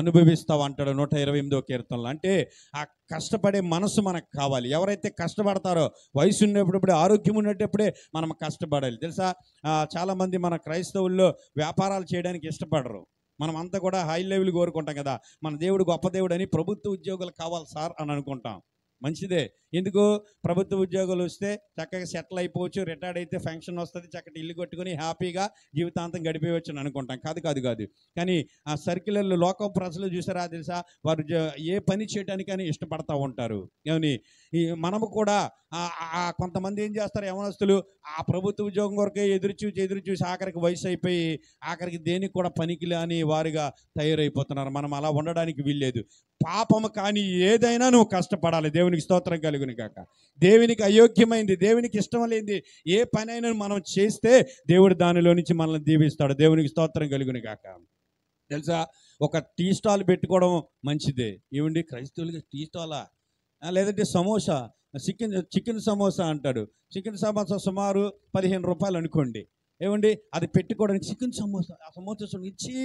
అనుభవిస్తావు అంటాడు 128వ కీర్తనలో. అంటే ఆ కష్టపడే మనసు మనకు కావాలి. ఎవరైతే కష్టపడతారో, వయసు ఉన్నప్పుడే, ఆరోగ్యం ఉన్నప్పుడే మనం కష్టపడాలి. తెలుసా, చాలామంది మన క్రైస్తవుల్లో వ్యాపారాలు చేయడానికి ఇష్టపడరు. మనం అంతా కూడా హై లెవెల్ కోరుకుంటాం కదా, మన దేవుడు గొప్ప దేవుడు అని. ప్రభుత్వ ఉద్యోగాలు కావాలి సార్ అని అనుకుంటాం. మంచిదే, ఎందుకు? ప్రభుత్వ ఉద్యోగాలు వస్తే చక్కగా సెటిల్ అయిపోవచ్చు, రిటైర్డ్ అయితే ఫంక్షన్ వస్తుంది, చక్కటి ఇల్లు కట్టుకొని హ్యాపీగా జీవితాంతం గడిపేయవచ్చు అని అనుకుంటాం. కాదు. కానీ ఆ సర్కిల్లో లోకం ప్రజలు చూసారా తెలుసా, వారు ఏ పని చేయడానికని ఇష్టపడతా ఉంటారు. ఏమని మనము కూడా కొంతమంది ఏం చేస్తారు, యవనస్తులు ఆ ప్రభుత్వ ఉద్యోగం కొరకే ఎదురు చూసి ఆఖరికి వయసు అయిపోయి ఆఖరికి దేనికి కూడా పనికి అని వారిగా తయారైపోతున్నారు. మనం అలా ఉండడానికి వీల్లేదు. పాపము కానీ ఏదైనా నువ్వు కష్టపడాలి. దేవునికి స్తోత్రం కలుగును గాక. దేవునికి అయోగ్యమైంది, దేవునికి ఇష్టం లేనిది ఏ పనైనా మనం చేస్తే దేవుడు దానిలో నుంచి మనల్ని దీవిస్తాడు. దేవునికి స్తోత్రం కలుగును గాక. తెలుసా, ఒక టీ స్టాల్ పెట్టుకోవడం మంచిదే. ఏమండి, క్రైస్తవులకి టీ స్టాలా, లేదంటే సమోసా, చికెన్ సమోసా అంటాడు. చికెన్ సమోసా సుమారు 15 రూపాయలు అనుకోండి. ఏమండి, అది పెట్టుకోవడానికి చికెన్ సమోసా, ఆ సమోసా ఇచ్చి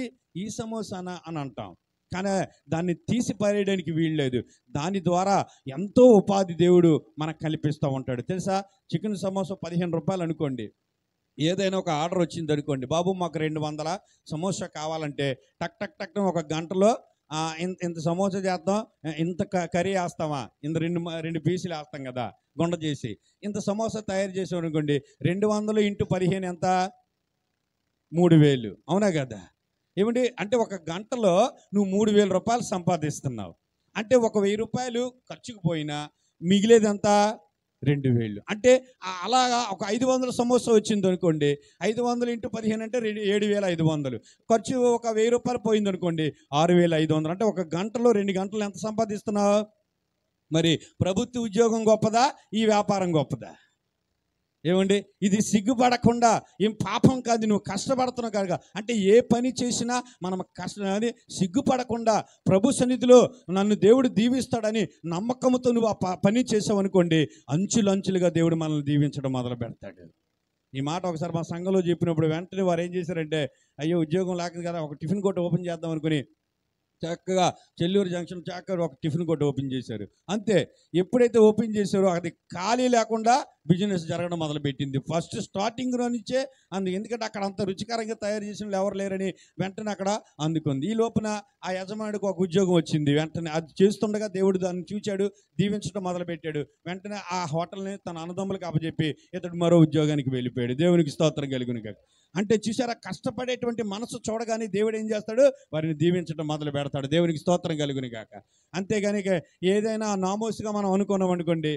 ఈ సమోసానా అని అంటాం. కానీ దాన్ని తీసి పారేయడానికి వీల్లేదు. దాని ద్వారా ఎంతో ఉపాధి దేవుడు మనకు కల్పిస్తూ ఉంటాడు. తెలుసా, చికెన్ సమోసా 15 రూపాయలు అనుకోండి. ఏదైనా ఒక ఆర్డర్ వచ్చింది అనుకోండి, బాబు మాకు 200 సమోసా కావాలంటే టక్ ఒక గంటలో ఇంత సమోసా చేద్దాం, ఇంత కర్రీ వేస్తామా, ఇంత రెండు పీసులు వేస్తాం కదా గుండ చేసి, ఇంత సమోసా తయారు చేసాం అనుకోండి, 200 × 15 ఎంత? 3000. అవునా కదా? ఏమండి, అంటే ఒక గంటలో నువ్వు 3000 రూపాయలు సంపాదిస్తున్నావు. అంటే 1000 రూపాయలు ఖర్చుకు పోయినా మిగిలేదంతా 2000. అంటే అలాగా ఒక 500 సమోసా వచ్చింది అనుకోండి, 500 × 15 అంటే 7500. ఖర్చు ఒక 1000 రూపాయలు పోయింది అనుకోండి, 6500. అంటే ఒక గంటలో 2 గంటలు ఎంత సంపాదిస్తున్నావు? మరి ప్రభుత్వ ఉద్యోగం గొప్పదా, ఈ వ్యాపారం గొప్పదా? ఏమండి, ఇది సిగ్గుపడకుండా ఏం పాపం కాదు, నువ్వు కష్టపడుతున్నావు కనుక. అంటే ఏ పని చేసినా మనం అది సిగ్గుపడకుండా ప్రభు సన్నిధిలో నన్ను దేవుడు దీవిస్తాడని నమ్మకంతో నువ్వు ఆ పని చేసావు అనుకోండి, అంచులంచులుగా దేవుడు మనల్ని దీవించడం మొదలు పెడతాడు. ఈ మాట ఒకసారి మా సంఘంలో చెప్పినప్పుడు వెంటనే వారు ఏం చేశారంటే, అయ్యో ఉద్యోగం లేక కదా ఒక టిఫిన్ కొట్టు ఓపెన్ చేద్దాం అనుకుని చక్కగా చెల్లూరు జంక్షన్ చక్కగా ఒక టిఫిన్ కొట్టు ఓపెన్ చేశారు. అంతే, ఎప్పుడైతే ఓపెన్ చేశారో అది ఖాళీ లేకుండా బిజినెస్ జరగడం మొదలుపెట్టింది. ఫస్ట్ స్టార్టింగ్లో నుంచే ఎందుకంటే అక్కడ అంత రుచికరంగా తయారు చేసిన వాళ్ళు ఎవరు లేరని వెంటనే అక్కడ అందుకుంది. ఈ లోపున ఆ యజమానికి ఒక ఉద్యోగం వచ్చింది. వెంటనే అది చేస్తుండగా దేవుడు దాన్ని చూచాడు, దీవించడం మొదలుపెట్టాడు. వెంటనే ఆ హోటల్ని తన అన్నదమ్ములకు అప్పచెప్పి ఇతడు మరో ఉద్యోగానికి వెళ్ళిపోయాడు. దేవునికి స్తోత్రం కలుగును గాక. అంటే చూసారా, కష్టపడేటువంటి మనసు చూడగానే దేవుడు ఏం చేస్తాడు? వారిని దీవించడం మొదలు పెడతాడు. దేవునికి స్తోత్రం కలుగును గాక. అంతేగాని ఏదైనా నామోసుగా మనం అనుకున్నాం అనుకోండి,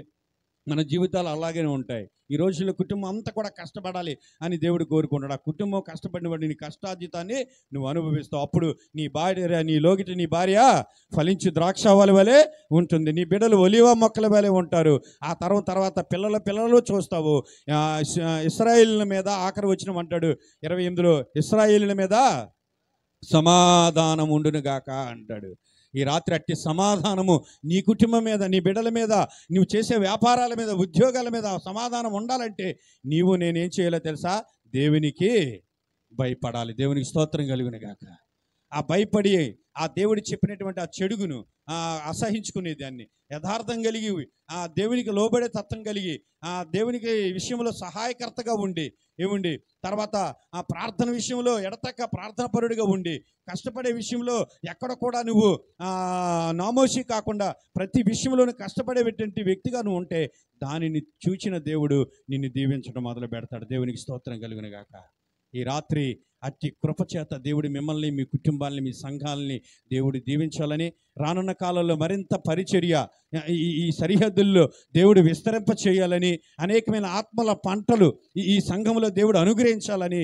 మన జీవితాలు అలాగే ఉంటాయి. ఈ రోజుల్లో కుటుంబం అంతా కూడా కష్టపడాలి అని దేవుడు కోరుకుంటాడు. ఆ కుటుంబం కష్టపడిన వాడు నీ కష్టార్జితాన్ని నువ్వు అనుభవిస్తావు. అప్పుడు నీ భార్య, నీ లోగిటి నీ భార్య ఫలించి ద్రాక్షావళి వలె ఉంటుంది, నీ బిడ్డలు ఒలివ మొక్కల వలె ఉంటారు. ఆ తర్వాత పిల్లలు చూస్తావు. ఇశ్రాయేలుల మీద ఆఖరి వచనం అంటాడు 28లో, ఇశ్రాయేలుల మీద సమాధానం ఉండును గాక అంటాడు. ఈ రాత్రి అట్టి సమాధానము నీ కుటుంబం మీద, నీ బిడ్డల మీద, నువ్వు చేసే వ్యాపారాల మీద, ఉద్యోగాల మీద సమాధానం ఉండాలంటే నేనేం చేయాలో తెలుసా? దేవునికి భయపడాలి. దేవునికి స్తోత్రం కలుగును గాక. ఆ భయపడి ఆ దేవుడు చెప్పినటువంటి ఆ చెడుగును అసహించుకునే దాన్ని, యథార్థం కలిగి ఆ దేవునికి లోబడే తత్వం కలిగి ఆ దేవునికి విషయంలో సహాయకర్తగా ఉండి తర్వాత ఆ ప్రార్థన విషయంలో ఎడతెక్క ప్రార్థన పరుడిగా ఉండి, కష్టపడే విషయంలో ఎక్కడ కూడా నువ్వు నామోషి కాకుండా ప్రతి విషయంలోనూ కష్టపడేటువంటి వ్యక్తిగా నువ్వు ఉంటే దానిని చూచిన దేవుడు నిన్ను దీవించడం మొదలు పెడతాడు. దేవునికి స్తోత్రం కలుగును గాక. ఈ రాత్రి అట్టి కృపచేత దేవుడు మిమ్మల్ని, మీ కుటుంబాలని, మీ సంఘాలని దేవుడు దీవించాలని, రానున్న కాలంలో మరింత పరిచర్య ఈ సరిహద్దుల్లో దేవుడు విస్తరింప చేయాలని, అనేకమైన ఆత్మల పంటలు ఈ సంఘంలో దేవుడు అనుగ్రహించాలని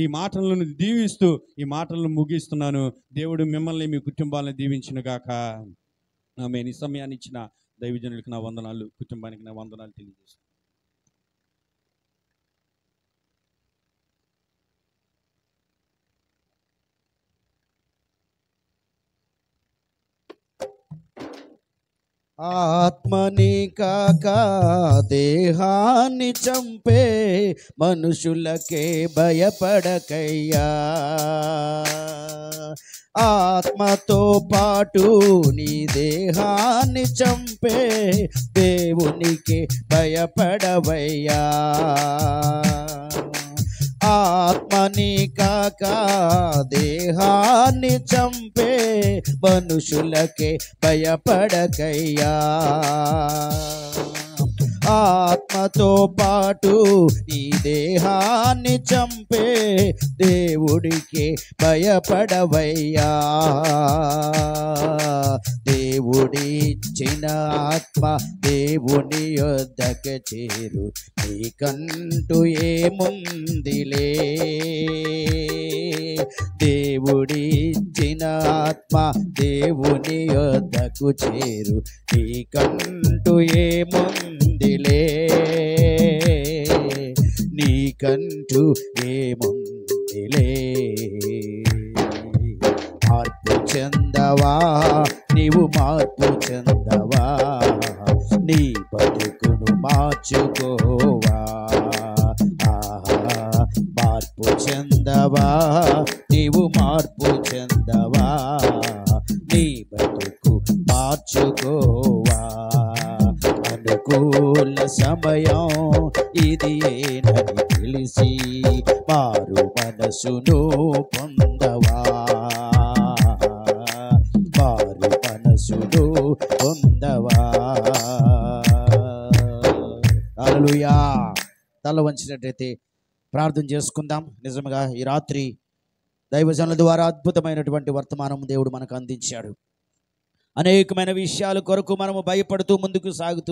ఈ మాటలను దీవిస్తూ ఈ మాటలను ముగిస్తున్నాను. దేవుడు మిమ్మల్ని, మీ కుటుంబాలను దీవించును గాక. ఆమేన్. ఈ సమయాన్ని ఇచ్చిన దైవజనులకు నా వందనాలు, కుటుంబానికి నా వందనాలు తెలియజేస్తాను. ఆత్మని కాక దేహాన్ని చంపే మనుషులకే భయపడకయ్యా. ఆత్మతో పాటు నీ దేహాన్ని చంపే దేవునికి భయపడవయ్యా. ఆత్మని కాక దేహాన్ని చంపే మనుషులకే భయపడకయ్యా. ఆత్మతో పాటు నీ దేహాన్ని చంపే దేవుడికి భయపడవయ్యా. దేవుడిచ్చిన ఆత్మ దేవుని యొద్దకు చేరు, నీకంటూ ఏముందిలే. దేవుడిచ్చిన ఆత్మ దేవుని యొద్దకు చేరు, నీకంటూ ఏముందిలే. నీకంటూ ఏముందిలే. మార్పు చెందవా, నీవు మార్పు చెందవా, నీ బతుకును మార్చుకోవా. మార్పు చెందవా, నీవు మార్పు చెందవా, నీ బతుకు మార్చుకోవా. అనుకూల సమయం ఇది ఏనని తెలిసి మారు మనసును పొందవా. మారు మనసును పొందవా. హల్లెలూయా. తల వంచినట్టయితే ప్రార్థన చేసుకుందాం. నిజంగా ఈ రాత్రి దైవజనుల ద్వారా అద్భుతమైనటువంటి వర్తమానం దేవుడు మనకు అందించాడు. అనేకమైన విషయాల కొరకు మనము భయపడుతూ ముందుకు సాగుతూ